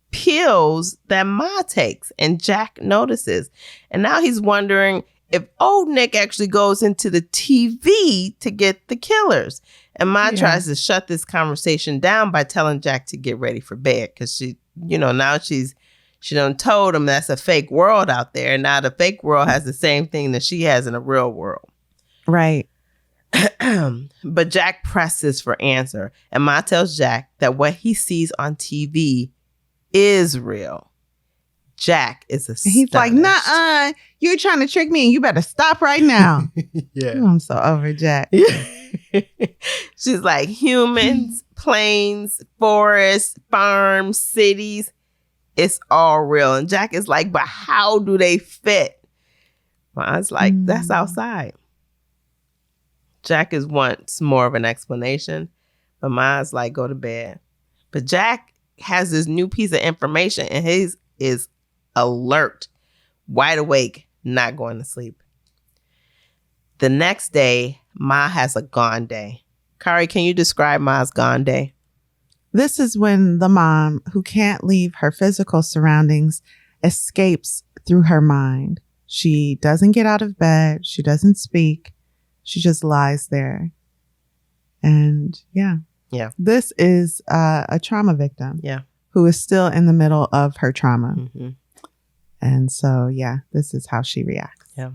pills that Ma takes, and Jack notices. And now he's wondering if Old Nick actually goes into the TV to get the killers. And Ma tries to shut this conversation down by telling Jack to get ready for bed, because she, now she done told him that's a fake world out there. And now the fake world has the same thing that she has in the real world. Right. But Jack presses for answer. And Ma tells Jack that what he sees on TV is real. Jack is astonished. He's like, nah, you're trying to trick me and you better stop right now. Yeah. I'm so over Jack. She's like, humans, planes, forests, farms, cities, it's all real. And Jack is like, but how do they fit? Well, I was like, that's outside. Jack wants more of an explanation, but Ma's like, go to bed. But Jack has this new piece of information, and his is alert, wide awake, not going to sleep. The next day, Ma has a gone day. Kari, can you describe Ma's gone day? This is when the mom, who can't leave her physical surroundings, escapes through her mind. She doesn't get out of bed. She doesn't speak. She just lies there. And yeah. This is a trauma victim. Yeah. Who is still in the middle of her trauma. Mm-hmm. And so, this is how she reacts. Yeah.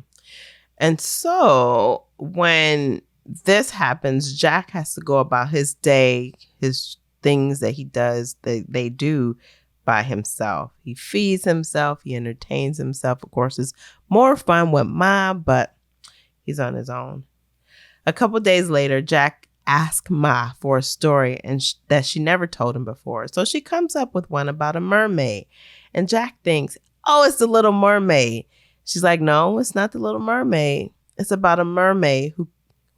And so when this happens, Jack has to go about his day, his things that he does, that they do by himself. He feeds himself. He entertains himself. Of course, it's more fun with Ma, but he's on his own. A couple days later, Jack asks Ma for a story that she never told him before. So she comes up with one about a mermaid. And Jack thinks, oh, it's the Little Mermaid. She's like, no, it's not the Little Mermaid. It's about a mermaid who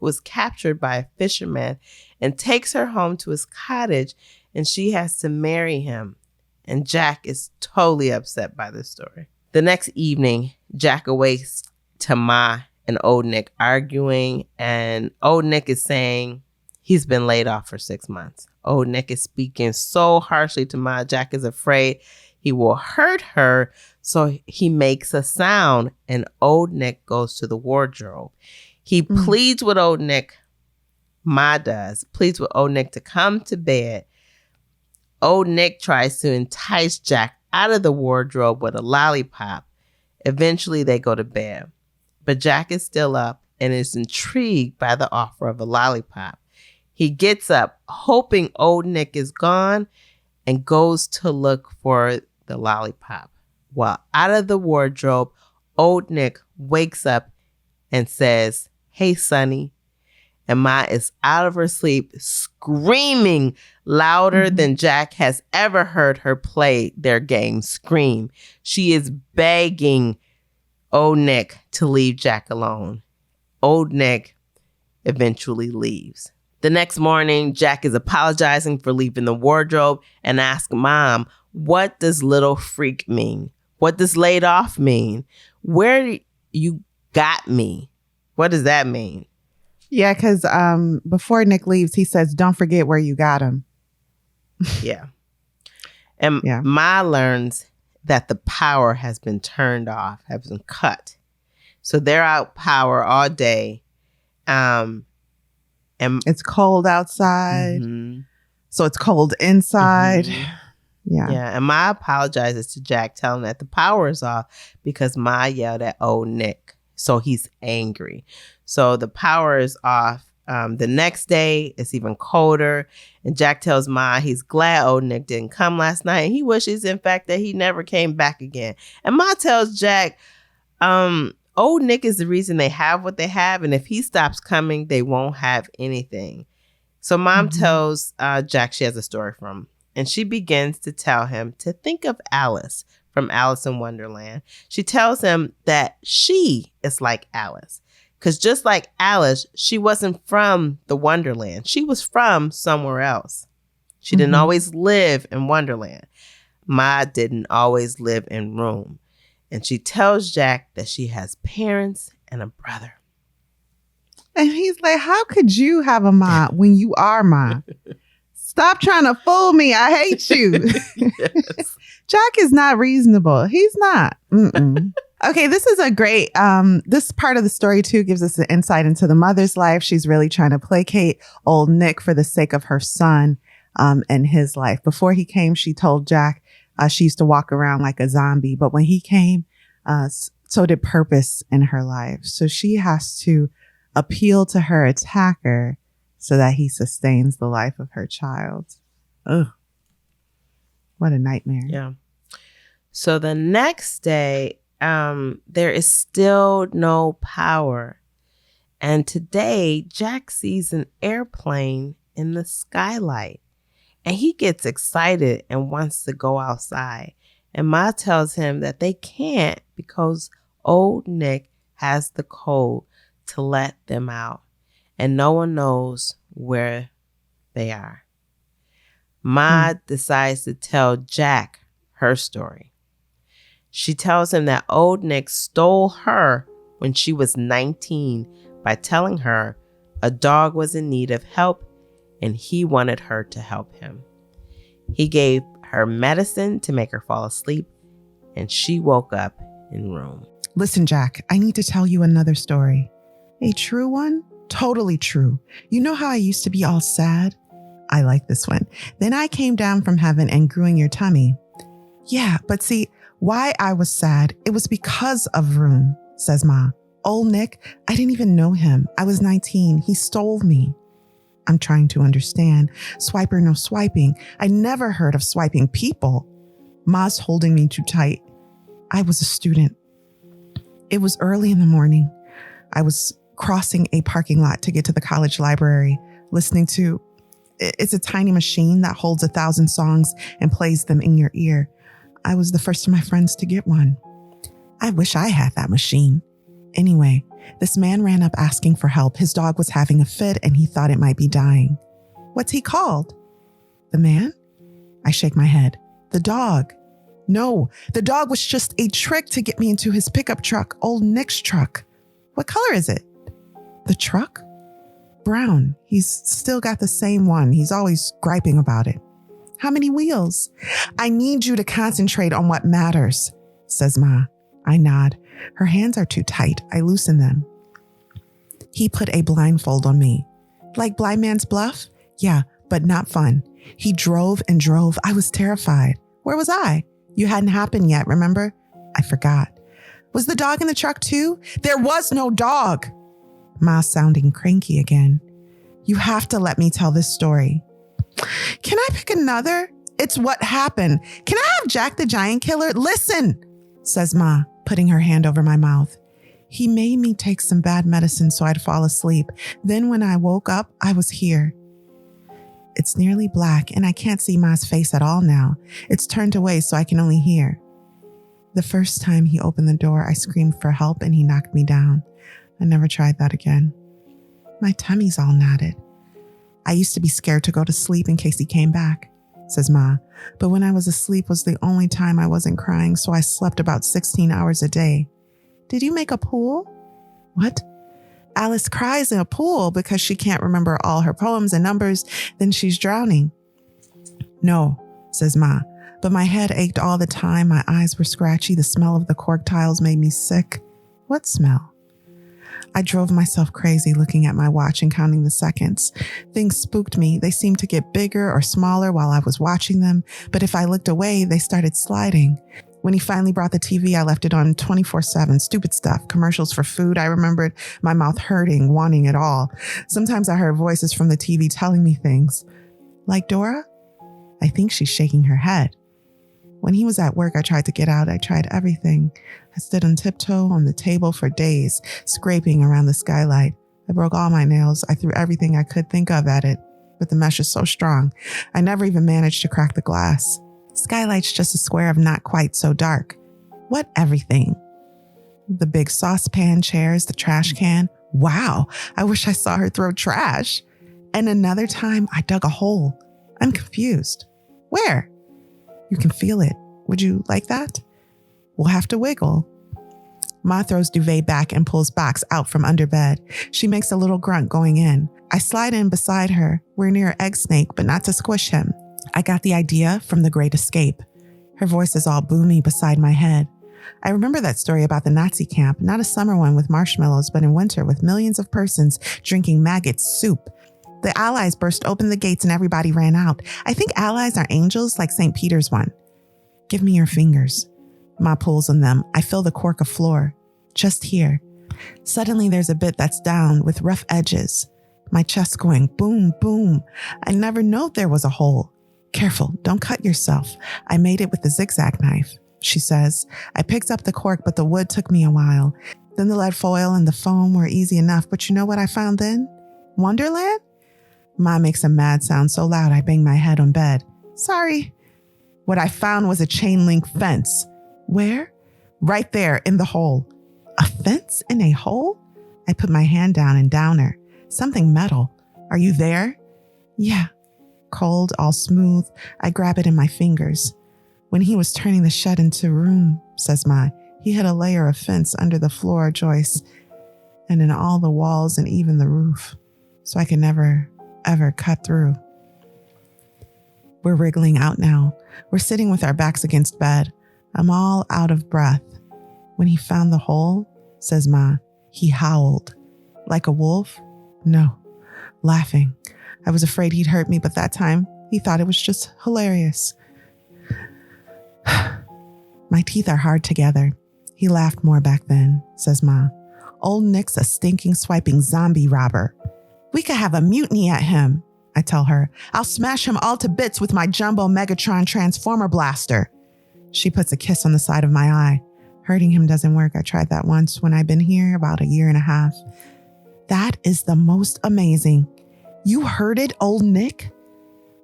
was captured by a fisherman and takes her home to his cottage, and she has to marry him. And Jack is totally upset by this story. The next evening, Jack awakes to Ma and Old Nick arguing, and Old Nick is saying he's been laid off for 6 months. Old Nick is speaking so harshly to Ma. Jack is afraid he will hurt her, so he makes a sound, and Old Nick goes to the wardrobe. He pleads with Old Nick, Ma does, pleads with Old Nick to come to bed. Old Nick tries to entice Jack out of the wardrobe with a lollipop. Eventually, they go to bed. But Jack is still up and is intrigued by the offer of a lollipop. He gets up, hoping Old Nick is gone, and goes to look for the lollipop. While out of the wardrobe, old Nick wakes up and says, "Hey, Sonny." And Ma is out of her sleep, screaming louder than Jack has ever heard her play their game scream. She is begging old Nick to leave Jack alone. Old Nick eventually leaves. The next morning, Jack is apologizing for leaving the wardrobe and asks Mom, "What does little freak mean? What does laid off mean? Where you got me? What does that mean?" Yeah, because before Nick leaves, he says, "Don't forget where you got him." Yeah. And Ma learns that the power has been turned off, has been cut. So they're out power all day. And it's cold outside. So it's cold inside. Yeah. And Ma apologizes to Jack, telling him that the power is off because Ma yelled at old Nick. So he's angry. So the power is off. The next day, it's even colder. And Jack tells Ma he's glad old Nick didn't come last night. And he wishes, in fact, that he never came back again. And Ma tells Jack, old Nick is the reason they have what they have. And if he stops coming, they won't have anything. So Mom tells Jack she has a story from him. And she begins to tell him to think of Alice from Alice in Wonderland. She tells him that she is like Alice. Because just like Alice, she wasn't from the Wonderland. She was from somewhere else. She didn't always live in Wonderland. Ma didn't always live in Rome. And she tells Jack that she has parents and a brother. And he's like, how could you have a Ma when you are Ma? Stop trying to fool me. I hate you. Yes. Jack is not reasonable. He's not. Okay, this is a great, this part of the story too gives us an insight into the mother's life. She's really trying to placate old Nick for the sake of her son and his life. Before he came, she told Jack she used to walk around like a zombie. But when he came, so did purpose in her life. So she has to appeal to her attacker so that he sustains the life of her child. Ugh. What a nightmare. Yeah. So the next day, there is still no power. And today, Jack sees an airplane in the skylight. And he gets excited and wants to go outside. And Ma tells him that they can't because old Nick has the code to let them out. And no one knows where they are. Ma decides to tell Jack her story. She tells him that old Nick stole her when she was 19 by telling her a dog was in need of help and he wanted her to help him. He gave her medicine to make her fall asleep and she woke up in Rome. Listen, Jack, I need to tell you another story. A true one? Totally true. You know how I used to be all sad? I like this one. Then I came down from heaven and grew in your tummy. Yeah, but see, why I was sad, it was because of Rome, says Ma. Old Nick, I didn't even know him. I was 19. He stole me. I'm trying to understand. Swiper, no swiping. I never heard of swiping people. Ma's holding me too tight. I was a student. It was early in the morning. I was crossing a parking lot to get to the college library, listening to, it's a tiny machine that holds 1,000 songs and plays them in your ear. I was the first of my friends to get one. I wish I had that machine. Anyway, this man ran up asking for help. His dog was having a fit and he thought it might be dying. What's he called? The man? I shake my head. The dog. No, the dog was just a trick to get me into his pickup truck, old Nick's truck. What color is it? The truck? Brown. He's still got the same one. He's always griping about it. How many wheels? I need you to concentrate on what matters, says Ma. I nod. Her hands are too tight. I loosen them. He put a blindfold on me. Like Blind Man's Bluff? Yeah, but not fun. He drove and drove. I was terrified. Where was I? You hadn't happened yet, remember? I forgot. Was the dog in the truck too? There was no dog. Ma sounding cranky again. You have to let me tell this story. Can I pick another? It's what happened. Can I have Jack the Giant Killer? Listen, says Ma, putting her hand over my mouth. He made me take some bad medicine so I'd fall asleep. Then when I woke up, I was here. It's nearly black and I can't see Ma's face at all now. It's turned away so I can only hear. The first time he opened the door, I screamed for help and he knocked me down. I never tried that again. My tummy's all knotted. I used to be scared to go to sleep in case he came back, says Ma. But when I was asleep was the only time I wasn't crying, so I slept about 16 hours a day. Did you make a pool? What? Alice cries in a pool because she can't remember all her poems and numbers, then she's drowning. No, says Ma, but my head ached all the time. My eyes were scratchy. The smell of the cork tiles made me sick. What smell? I drove myself crazy looking at my watch and counting the seconds. Things spooked me. They seemed to get bigger or smaller while I was watching them, but if I looked away, they started sliding. When he finally brought the TV, I left it on 24/7. Stupid stuff, commercials for food. I remembered my mouth hurting, wanting it all. Sometimes I heard voices from the TV telling me things. Like Dora? I think she's shaking her head. When he was at work, I tried to get out. I tried everything. I stood on tiptoe on the table for days, scraping around the skylight. I broke all my nails. I threw everything I could think of at it, but the mesh is so strong. I never even managed to crack the glass. Skylight's just a square of not quite so dark. What everything? The big saucepan chairs, the trash can. Wow, I wish I saw her throw trash. And another time I dug a hole. I'm confused. Where? You can feel it. Would you like that? We'll have to wiggle. Ma throws duvet back and pulls box out from under bed. She makes a little grunt going in. I slide in beside her. We're near Egg Snake, but not to squish him. I got the idea from The Great Escape. Her voice is all boomy beside my head. I remember that story about the Nazi camp, not a summer one with marshmallows, but in winter with millions of persons drinking maggot soup. The Allies burst open the gates and everybody ran out. I think Allies are angels like St. Peter's one. Give me your fingers. Ma pulls on them. I feel the cork of floor. Just here. Suddenly there's a bit that's down with rough edges. My chest going boom, boom. I never knowed there was a hole. Careful, don't cut yourself. I made it with the zigzag knife, she says. I picked up the cork, but the wood took me a while. Then the lead foil and the foam were easy enough. But you know what I found then? Wonderland? Ma makes a mad sound so loud I bang my head on bed. Sorry. What I found was a chain link fence. Where? Right there in the hole. A fence in a hole? I put my hand down and down her. Something metal. Are you there? Yeah. Cold, all smooth. I grab it in my fingers. When he was turning the shed into a room, says Ma, he had a layer of fence under the floor joists and in all the walls and even the roof, so I could never, ever cut through. We're wriggling out now. We're sitting with our backs against bed. I'm all out of breath. When he found the hole, says Ma, he howled. Like a wolf? No. Laughing. I was afraid he'd hurt me, but that time he thought it was just hilarious. My teeth are hard together. He laughed more back then, says Ma. Old Nick's a stinking, swiping zombie robber. We could have a mutiny at him, I tell her. I'll smash him all to bits with my jumbo Megatron transformer blaster. She puts a kiss on the side of my eye. Hurting him doesn't work. I tried that once when I'd been here about 1.5 years. That is the most amazing. You heard it, old Nick?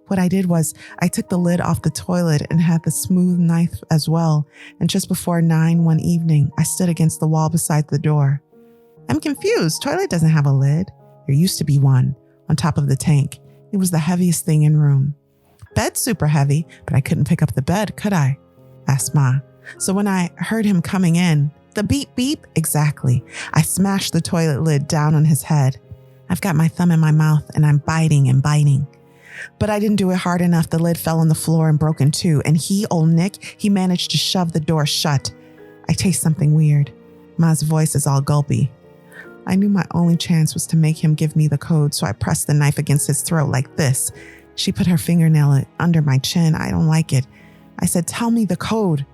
What I did was I took the lid off the toilet and had the smooth knife as well. And just before 9 one evening, I stood against the wall beside the door. I'm confused. Toilet doesn't have a lid. There used to be one on top of the tank. It was the heaviest thing in room. Bed's super heavy, but I couldn't pick up the bed, could I? Asked Ma. So when I heard him coming in, the beep beep, exactly. I smashed the toilet lid down on his head. I've got my thumb in my mouth and I'm biting and biting. But I didn't do it hard enough. The lid fell on the floor and broke in two. And he, old Nick, he managed to shove the door shut. I taste something weird. Ma's voice is all gulpy. I knew my only chance was to make him give me the code, so I pressed the knife against his throat like this. She put her fingernail under my chin. I don't like it. I said, tell me the code.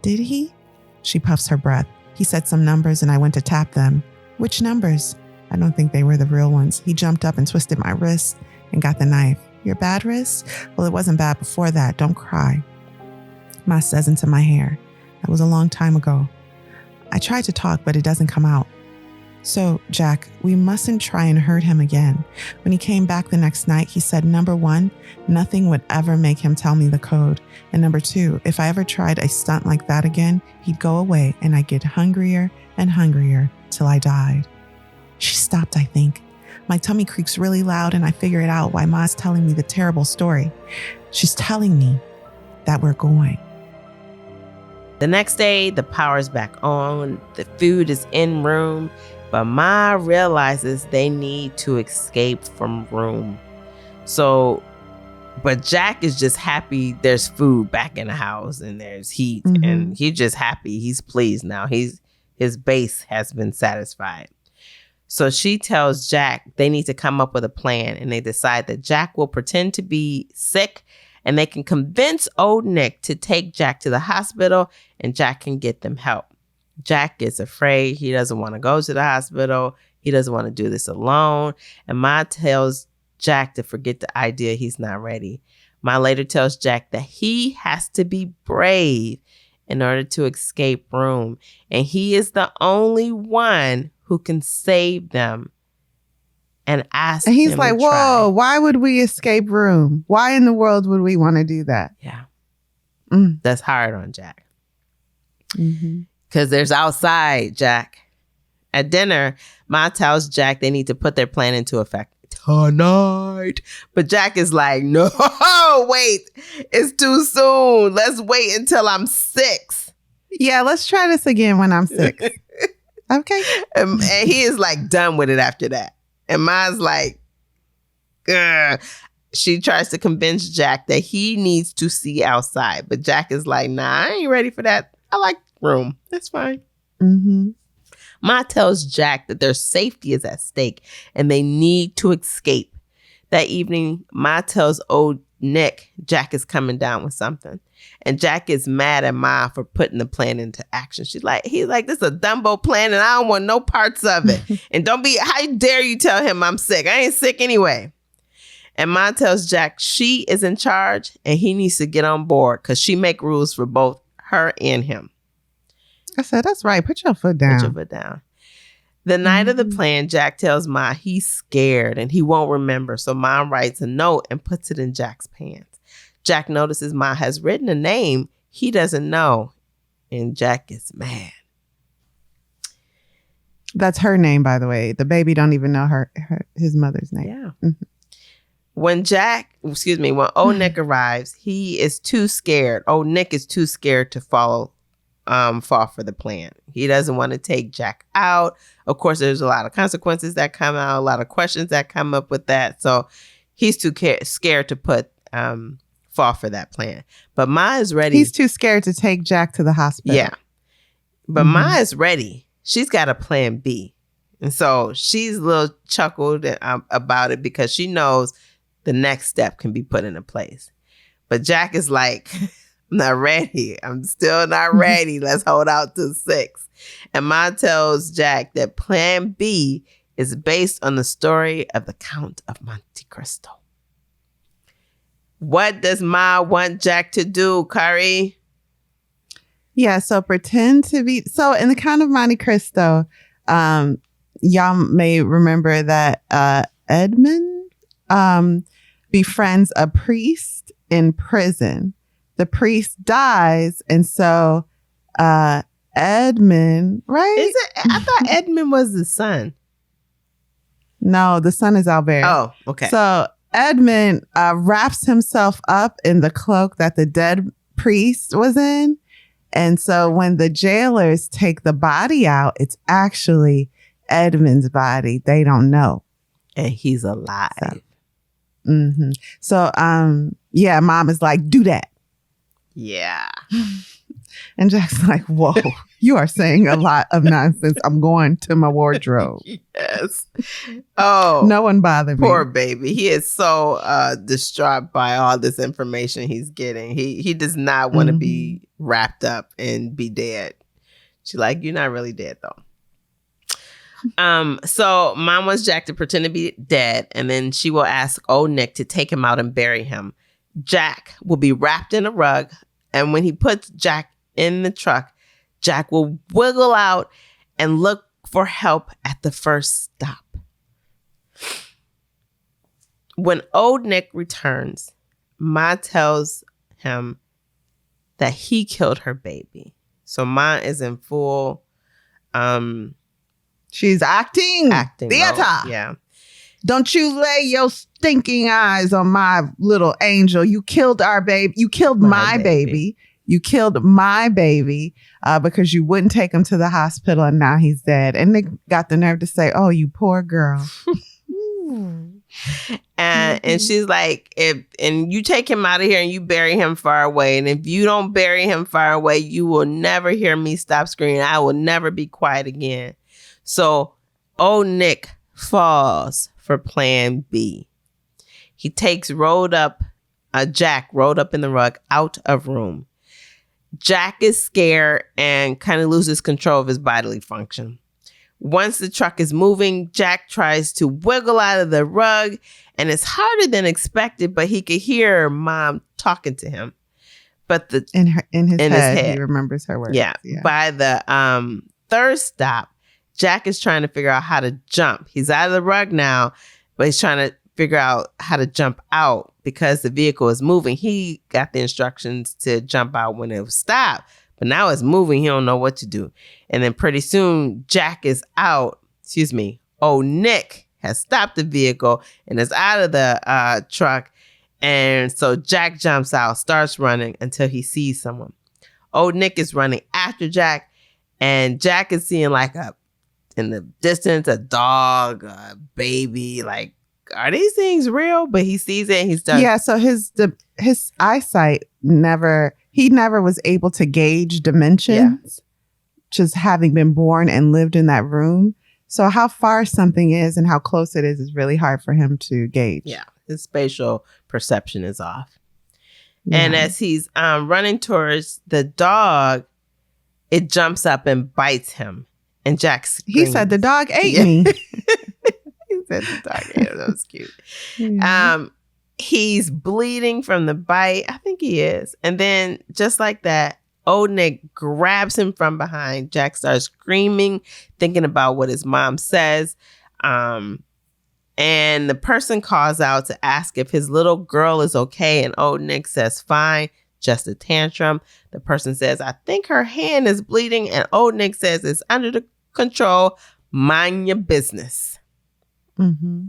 Did he? She puffs her breath. He said some numbers and I went to tap them. Which numbers? I don't think they were the real ones. He jumped up and twisted my wrist and got the knife. your bad wrist? Well, it wasn't bad before that. Don't cry. Ma says into my hair. That was a long time ago. I tried to talk, but it doesn't come out. So, Jack, we mustn't try and hurt him again. When he came back the next night, he said, number one, nothing would ever make him tell me the code. And number two, if I ever tried a stunt like that again, he'd go away and I'd get hungrier and hungrier till I died. She stopped, I think. My tummy creaks really loud and I figure it out why Ma's telling me the terrible story. She's telling me that we're going. The next day, the power's back on. The food is in room. But Ma realizes they need to escape from room. But Jack is just happy there's food back in the house and there's heat. Mm-hmm. And he's just happy. He's pleased now. His base has been satisfied. So she tells Jack they need to come up with a plan. And they decide that Jack will pretend to be sick and they can convince old Nick to take Jack to the hospital and Jack can get them help. Jack gets afraid. He doesn't want to go to the hospital. He doesn't want to do this alone. And Ma tells Jack to forget the idea he's not ready. Ma later tells Jack that he has to be brave in order to escape room. And he is the only one who can save them. And asks And he's him like, to try. whoa, why would we escape room? Why in the world would we want to do that? Yeah. Mm. That's hard on Jack. Mm-hmm. Because there's outside, Jack. At dinner, Ma tells Jack they need to put their plan into effect tonight. But Jack is like, no, wait, it's too soon. Let's wait until I'm 6. Yeah, let's try this again when I'm 6. Okay. And he is like done with it after that. And Ma's like, ugh. She tries to convince Jack that he needs to see outside. But Jack is like, nah, I ain't ready for that. I like room. That's fine. Mm-hmm. Ma tells Jack that their safety is at stake and they need to escape. That evening, Ma tells old Nick Jack is coming down with something. And Jack is mad at Ma for putting the plan into action. He's like, this is a Dumbo plan and I don't want no parts of it. And how dare you tell him I'm sick? I ain't sick anyway. And Ma tells Jack she is in charge and he needs to get on board because she make rules for both her and him. I said, that's right. Put your foot down. Put your foot down. The night of the plan, Jack tells Ma he's scared and he won't remember. So Ma writes a note and puts it in Jack's pants. Jack notices Ma has written a name he doesn't know. And Jack gets mad. That's her name, by the way. The baby don't even know his mother's name. Yeah. Mm-hmm. When old Nick arrives, he is too scared. Old Nick is too scared to fall for the plan. He doesn't want to take Jack out. Of course, there's a lot of consequences that come out, a lot of questions that come up with that. So he's too scared to fall for that plan. But Ma is ready. He's too scared to take Jack to the hospital. Yeah. But Ma is ready. She's got a plan B. And so she's a little chuckled about it because she knows the next step can be put into place. But Jack is like, I'm not ready. I'm still not ready. Let's hold out to 6. And Ma tells Jack that plan B is based on the story of the Count of Monte Cristo. What does Ma want Jack to do, Curry? Yeah, so pretend to be... So in the Count of Monte Cristo, y'all may remember that Edmund befriends a priest in prison. The priest dies, and so Edmund, right? Is it? I thought Edmund was the son. No, the son is Albert. Oh, okay. So Edmund wraps himself up in the cloak that the dead priest was in. And so when the jailers take the body out, it's actually Edmund's body. They don't know. And he's alive. So, yeah, Mom is like, do that. Yeah. And Jack's like, whoa, you are saying a lot of nonsense. I'm going to my wardrobe. Yes. Oh. No one bother me. Poor baby. He is so distraught by all this information he's getting. He does not want to be wrapped up and be dead. She's like, you're not really dead, though. So mom wants Jack to pretend to be dead, and then she will ask old Nick to take him out and bury him. Jack will be wrapped in a rug, and when he puts Jack in the truck, Jack will wiggle out and look for help at the first stop. When old Nick returns, Ma tells him that he killed her baby. So Ma is in full she's acting theater. Mode. Yeah. Don't you lay your stinking eyes on my little angel. You killed our baby. You killed my baby. You killed my baby because you wouldn't take him to the hospital, and now he's dead. And they got the nerve to say, "Oh, you poor girl." And she's like, if you take him out of here and you bury him far away, and if you don't bury him far away, you will never hear me stop screaming. I will never be quiet again. So old Nick falls for plan B. He takes Jack rolled up in the rug out of room. Jack is scared and kind of loses control of his bodily function. Once the truck is moving, Jack tries to wiggle out of the rug, and it's harder than expected, but he could hear Mom talking to him. But in his head, he remembers her words. Yeah. By the third stop, Jack is trying to figure out how to jump. He's out of the rug now, but he's trying to figure out how to jump out because the vehicle is moving. He got the instructions to jump out when it was stopped. But now it's moving. He don't know what to do. And then pretty soon, Jack is out. Old Nick has stopped the vehicle and is out of the truck. And so Jack jumps out, starts running until he sees someone. Old Nick is running after Jack. And Jack is seeing in the distance, a dog, a baby. Like, are these things real? But he sees it and he starts. Yeah, so his eyesight he never was able to gauge dimensions, just having been born and lived in that room. So how far something is and how close it is really hard for him to gauge. Yeah, his spatial perception is off. Yeah. And as he's running towards the dog, it jumps up and bites him. And Jack screams. He said the dog ate me. He said the dog ate him. That was cute. Yeah. He's bleeding from the bite. I think he is. And then just like that, old Nick grabs him from behind. Jack starts screaming, thinking about what his mom says. And the person calls out to ask if his little girl is okay. And old Nick says, fine, just a tantrum. The person says, I think her hand is bleeding. And old Nick says, it's under the control. Mind your business. Mm-hmm.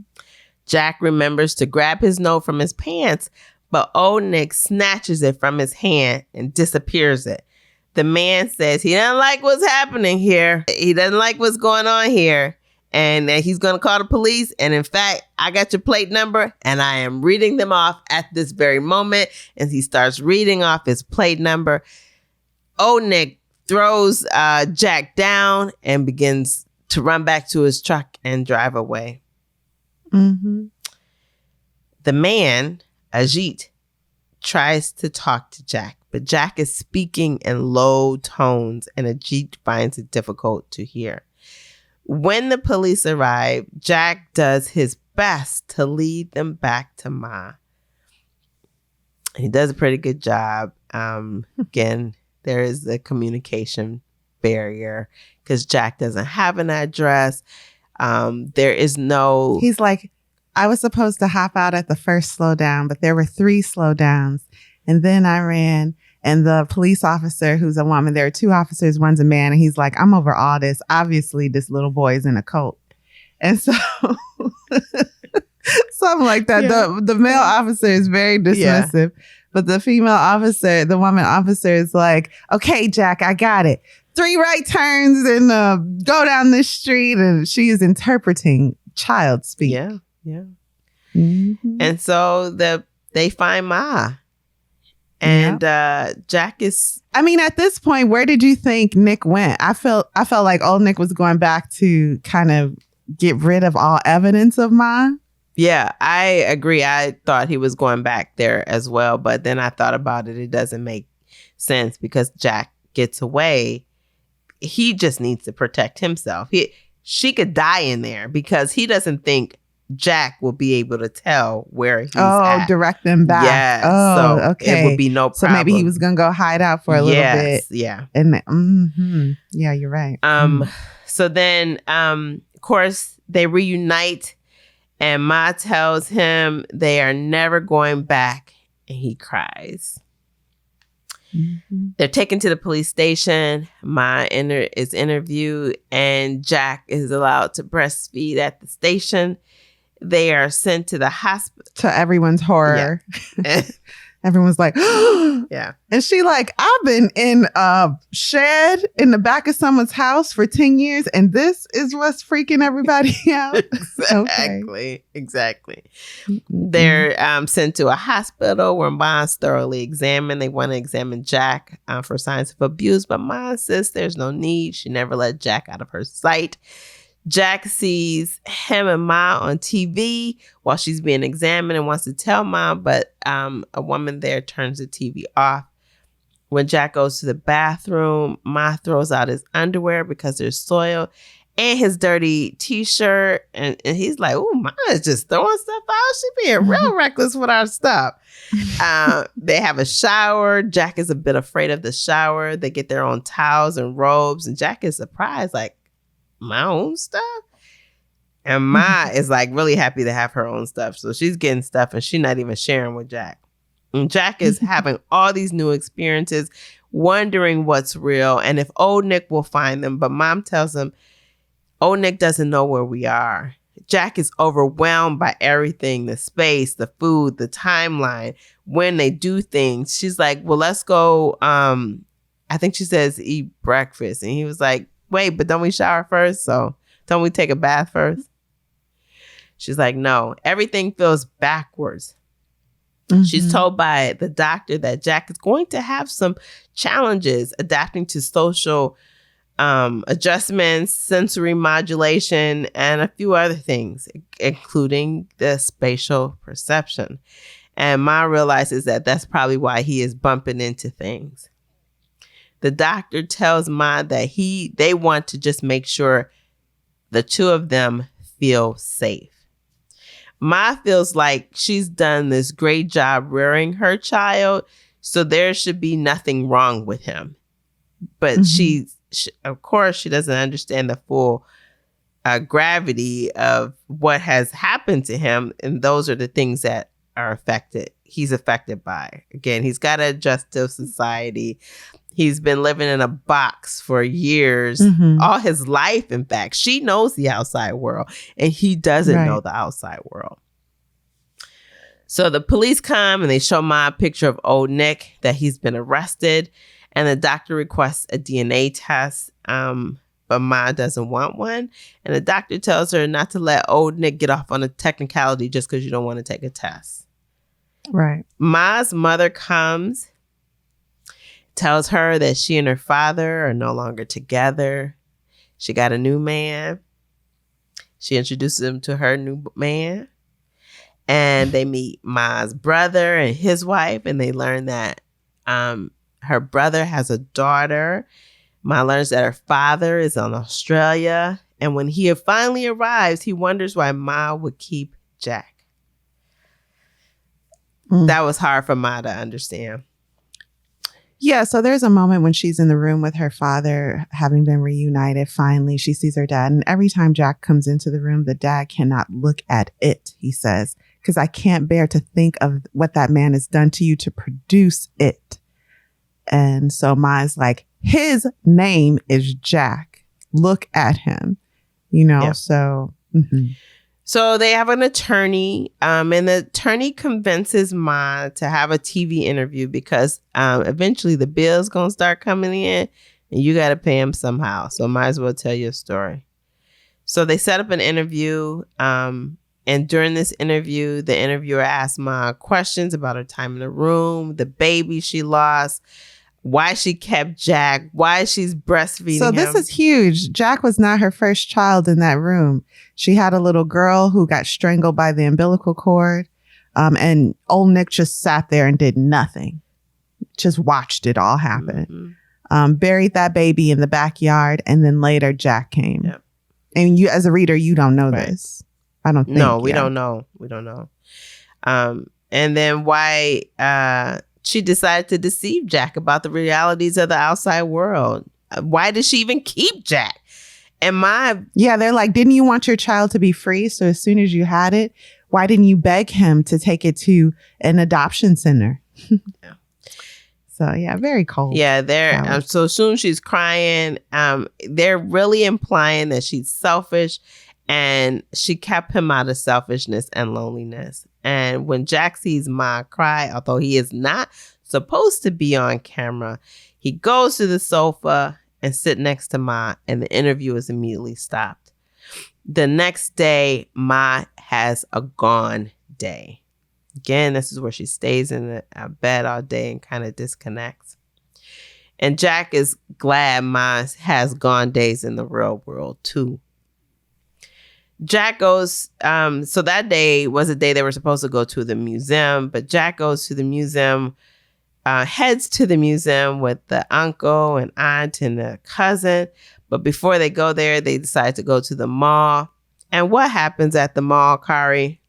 Jack remembers to grab his note from his pants, but old Nick snatches it from his hand and disappears it. The man says he doesn't like what's happening here. He doesn't like what's going on here. And that he's going to call the police. And in fact, I got your plate number and I am reading them off at this very moment. And he starts reading off his plate number. Old Nick throws Jack down and begins to run back to his truck and drive away. Mm-hmm. The man, Ajit, tries to talk to Jack, but Jack is speaking in low tones and Ajit finds it difficult to hear. When the police arrive, Jack does his best to lead them back to Ma. He does a pretty good job. Again, there is the communication barrier because Jack doesn't have an address. There is no... He's like, I was supposed to hop out at the first slowdown, but there were 3 slowdowns. And then I ran, and the police officer, who's a woman, there are 2 officers, one's a man. And he's like, I'm over all this. Obviously, this little boy is in a cult. And so something like that. Yeah. The male officer is very dismissive, but the female officer, the woman officer is like, okay, Jack, I got it. 3 right turns and go down this street. And she is interpreting child speak. Yeah. Mm-hmm. And so they find Ma. And Jack is... I mean, at this point, where did you think Nick went? I felt like old Nick was going back to kind of get rid of all evidence of Ma. Yeah, I agree. I thought he was going back there as well. But then I thought about it. It doesn't make sense because Jack gets away. He just needs to protect himself. she could die in there because he doesn't think Jack will be able to tell where he's at. Direct them back. Yes. Oh, so okay. It would be no problem. So maybe he was going to go hide out for a little bit. Yeah. And yeah, you're right. So then, of course, they reunite and Ma tells him they are never going back, and he cries. They're taken to the police station. Ma is interviewed, and Jack is allowed to breastfeed at the station. They are sent to the hospital. To everyone's horror. Yeah. Everyone's like, yeah. And she like, I've been in a shed in the back of someone's house for 10 years, and this is what's freaking everybody out. Exactly. They're sent to a hospital where Ma's thoroughly examined. They want to examine Jack for signs of abuse, but Ma insists there's no need. She never let Jack out of her sight. Jack sees him and Ma on TV while she's being examined and wants to tell Ma, but a woman there turns the TV off. When Jack goes to the bathroom, Ma throws out his underwear because there's soil and his dirty t-shirt. And he's like, oh, Ma is just throwing stuff out. She being real reckless with our stuff. They have a shower. Jack is a bit afraid of the shower. They get their own towels and robes. And Jack is surprised, like, my own stuff? And Ma is like really happy to have her own stuff. So she's getting stuff and she's not even sharing with Jack. And Jack is having all these new experiences, wondering what's real and if old Nick will find them. But Mom tells him, old Nick doesn't know where we are. Jack is overwhelmed by everything, the space, the food, the timeline, when they do things. She's like, well, let's go. I think she says eat breakfast. And he was like, wait, but don't we shower first? So don't we take a bath first? She's like, no, everything feels backwards. She's told by the doctor that Jack is going to have some challenges adapting to social adjustments, sensory modulation, and a few other things, including the spatial perception. And Ma realizes that that's probably why he is bumping into things. The doctor tells Ma that they want to just make sure the two of them feel safe. Ma feels like she's done this great job rearing her child, so there should be nothing wrong with him. But she, of course, she doesn't understand the full gravity of what has happened to him, and those are the things that he's affected by. Again, he's got to adjust to society. He's been living in a box for years, all his life, in fact. She knows the outside world, and he doesn't know the outside world. So the police come, and they show Ma a picture of old Nick, that he's been arrested, and the doctor requests a DNA test, but Ma doesn't want one. And the doctor tells her not to let old Nick get off on a technicality just because you don't want to take a test. Right. Ma's mother comes, tells her that she and her father are no longer together. She got a new man. She introduces him to her new man. And they meet Ma's brother and his wife. And they learn that her brother has a daughter. Ma learns that her father is in Australia. And when he finally arrives, he wonders why Ma would keep Jack. That was hard for Ma to understand. Yeah, so there's a moment when she's in the room with her father, having been reunited. Finally, she sees her dad. And every time Jack comes into the room, the dad cannot look at it, he says, because I can't bear to think of what that man has done to you to produce it. And so Ma's like, his name is Jack. Look at him, so. So they have an attorney, and the attorney convinces Ma to have a TV interview because eventually the bill's going to start coming in and you got to pay him somehow. So might as well tell you a story. So they set up an interview. And during this interview, the interviewer asked Ma questions about her time in the room, the baby she lost, why she kept Jack, why she's breastfeeding him. So this is huge. Jack was not her first child in that room. She had a little girl who got strangled by the umbilical cord. And old Nick just sat there and did nothing. Just watched it all happen. Buried that baby in the backyard. And then later Jack came. Yep. And you, as a reader, you don't know Right. this. I don't think. No, we don't know. We don't know. And then why she decided to deceive Jack about the realities of the outside world. Why did she even keep Jack? And they're like, didn't you want your child to be free? So as soon as you had it, why didn't you beg him to take it to an adoption center? Yeah. So yeah, very cold. Yeah, so soon she's crying. They're really implying that she's selfish, and she kept him out of selfishness and loneliness. And when Jack sees Ma cry, although he is not supposed to be on camera, he goes to the sofa and sit next to Ma, and the interview is immediately stopped. The next day, Ma has a gone day. Again, this is where she stays in a bed all day and kind of disconnects. And Jack is glad Ma has gone days in the real world too. Jack goes, so that day was a day they were supposed to go to the museum, but Jack goes to the museum, heads to the museum with the uncle and aunt and the cousin. But before they go there, they decide to go to the mall. And what happens at the mall, Kari?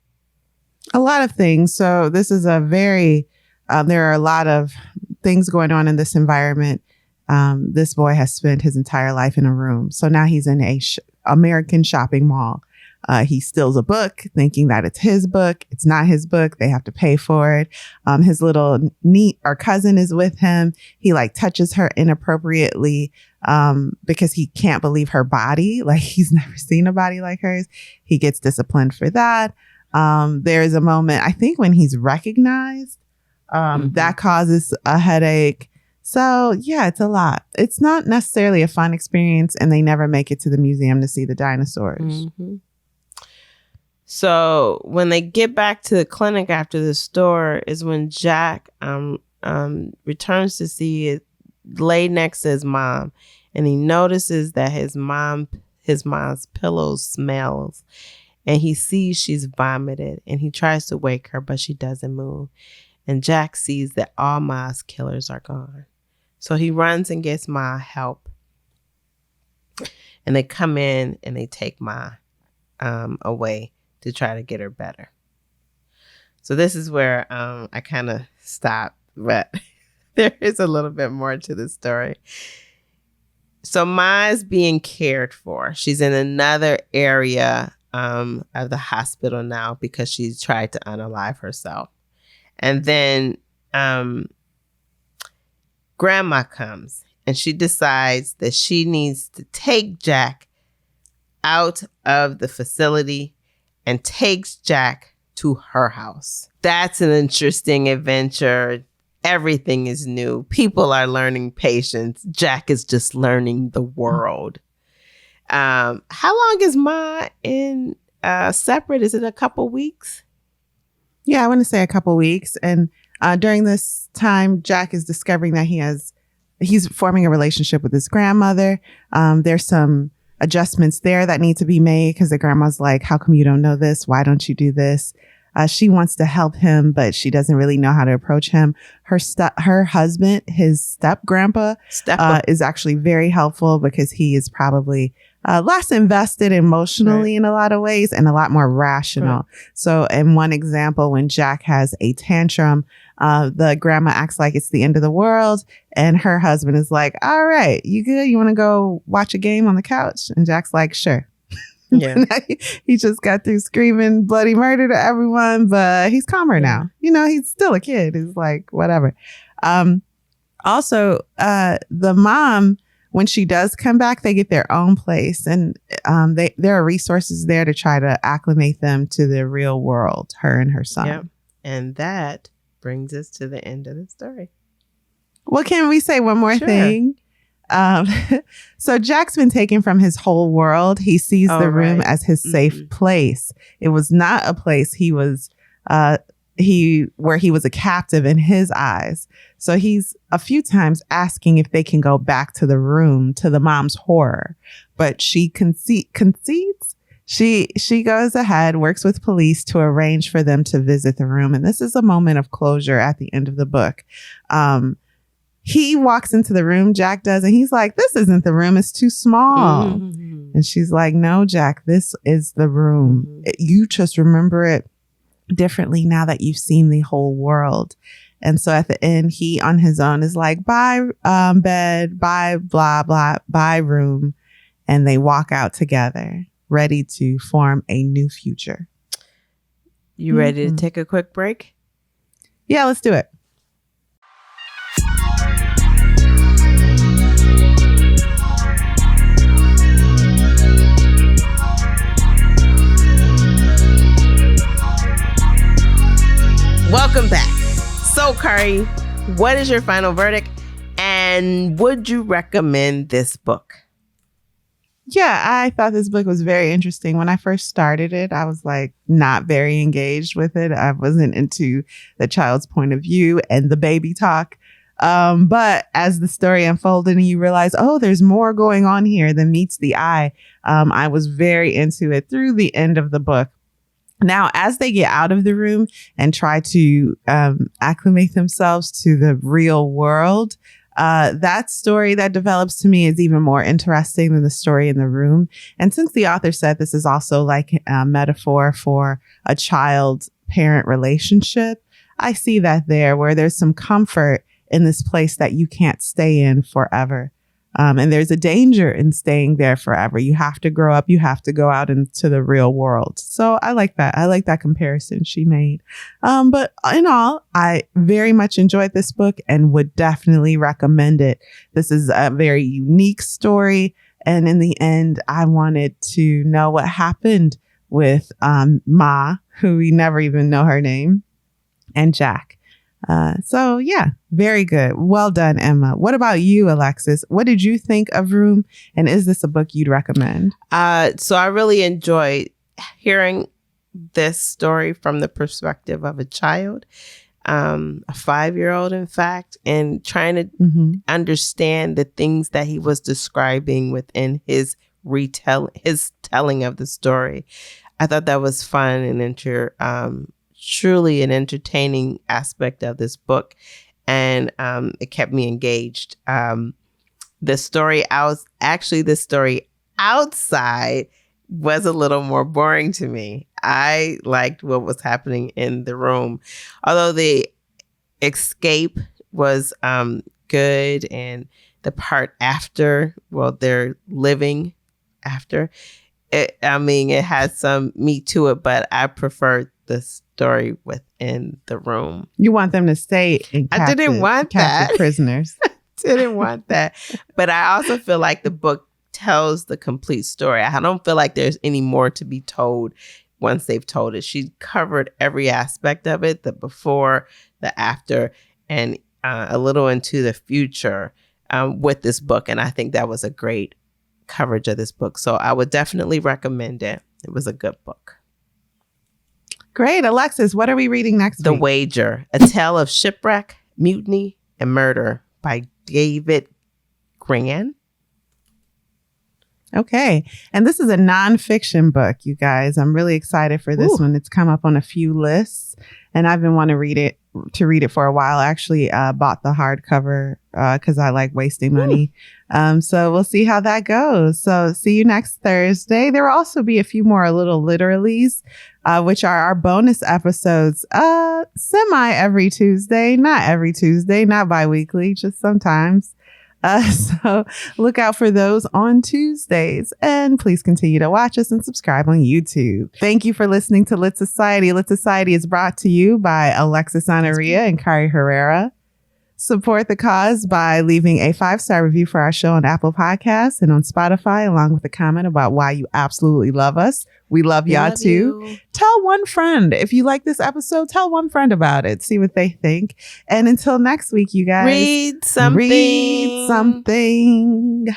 A lot of things. So this is a very, there are a lot of things going on in this environment. This boy has spent his entire life in a room. So now he's in a American shopping mall. He steals a book thinking that it's his book. It's not his book. They have to pay for it. His little cousin is with him. He like touches her inappropriately because he can't believe her body. Like he's never seen a body like hers. He gets disciplined for that. There's a moment, I think, when he's recognized, that causes a headache. So yeah, it's a lot. It's not necessarily a fun experience, and they never make it to the museum to see the dinosaurs. Mm-hmm. So when they get back to the clinic after the store is when Jack returns to see it laid next to his mom, and he notices that his mom's pillow smells, and he sees she's vomited, and he tries to wake her, but she doesn't move. And Jack sees that all Ma's killers are gone. So he runs and gets Ma help. And they come in and they take Ma away to try to get her better. So this is where I kind of stopped, but there is a little bit more to the story. So Ma is being cared for. She's in another area of the hospital now because she tried to unalive herself. And then Grandma comes and she decides that she needs to take Jack out of the facility and takes Jack to her house. That's an interesting adventure. Everything is new. People are learning patience. Jack is just learning the world. How long is Ma in separate? Is it a couple weeks? Yeah, I want to say a couple weeks. And during this time, Jack is discovering that he's forming a relationship with his grandmother. There's some adjustments there that need to be made because the grandma's like, how come you don't know this? Why don't you do this? She wants to help him, but she doesn't really know how to approach him. Her husband, his step grandpa, is actually very helpful because he is probably less invested emotionally in a lot of ways and a lot more rational. Right. So in one example, when Jack has a tantrum, the grandma acts like it's the end of the world. And her husband is like, all right, you good? You want to go watch a game on the couch? And Jack's like, sure. Yeah. He just got through screaming bloody murder to everyone, but he's calmer now. You know, he's still a kid. He's like, whatever. Also, the mom, when she does come back, they get their own place, and there are resources there to try to acclimate them to the real world, her and her son. Yep. And that brings us to the end of the story. Well, can we say one more thing? So Jack's been taken from his whole world. He sees the room as his safe place. It was not a place where he was a captive in his eyes. So he's a few times asking if they can go back to the room, to the mom's horror, but she concedes. She goes ahead, works with police to arrange for them to visit the room. And this is a moment of closure at the end of the book. He walks into the room, Jack does, and he's like, this isn't the room. It's too small. Mm-hmm. And she's like, no, Jack, this is the room. You just remember it differently now that you've seen the whole world. And so at the end, he on his own is like, bye, bed, bye, blah, blah, bye, room. And they walk out together, ready to form a new future. You ready to take a quick break? Yeah, let's do it. Welcome back. So, Kari, what is your final verdict? And would you recommend this book? Yeah, I thought this book was very interesting. When I first started it, I was like not very engaged with it. I wasn't into the child's point of view and the baby talk. But as the story unfolded and you realize, oh, there's more going on here than meets the eye. I was very into it through the end of the book. Now, as they get out of the room and try to acclimate themselves to the real world, that story that develops to me is even more interesting than the story in the room. And since the author said this is also like a metaphor for a child-parent relationship, I see that there where there's some comfort in this place that you can't stay in forever. And there's a danger in staying there forever. You have to grow up. You have to go out into the real world. So I like that. I like that comparison she made. But in all, I very much enjoyed this book and would definitely recommend it. This is a very unique story. And in the end, I wanted to know what happened with Ma, who we never even know her name, and Jack. So yeah, very good. Well done, Emma. What about you, Alexis? What did you think of Room? And is this a book you'd recommend? So I really enjoyed hearing this story from the perspective of a child, a 5-year-old, in fact, and trying to understand the things that he was describing within his telling of the story. I thought that was fun and truly an entertaining aspect of this book, and it kept me engaged. The story outside was a little more boring to me. I liked what was happening in the room, although the escape was good, and the part after, well, they're living after it. I mean, it has some meat to it, but I preferred the story within the room. You want them to stay in captive, I didn't want that. Prisoners. Didn't want that. But I also feel like the book tells the complete story. I don't feel like there's any more to be told once they've told it. She covered every aspect of it, the before, the after, and a little into the future with this book. And I think that was a great coverage of this book. So I would definitely recommend it. It was a good book. Great. Alexis, what are we reading next The week? Wager, a tale of shipwreck, mutiny, and murder by David Grann. Okay. And this is a nonfiction book, you guys. I'm really excited for this one. It's come up on a few lists, and I've been wanting to read it for a while. I actually bought the hardcover because I like wasting money. So we'll see how that goes. So see you next Thursday. There will also be a few more little literallys, which are our bonus episodes, semi every Tuesday, not bi-weekly, just sometimes. So look out for those on Tuesdays, and please continue to watch us and subscribe on YouTube. Thank you for listening to Lit Society. Lit Society is brought to you by Alexis Honoria and Kari Herrera. Support the cause by leaving a 5-star review for our show on Apple Podcasts and on Spotify, along with a comment about why you absolutely love us. We love y'all too. Tell one friend. If you like this episode, tell one friend about it. See what they think. And until next week, you guys. Read something. Read something.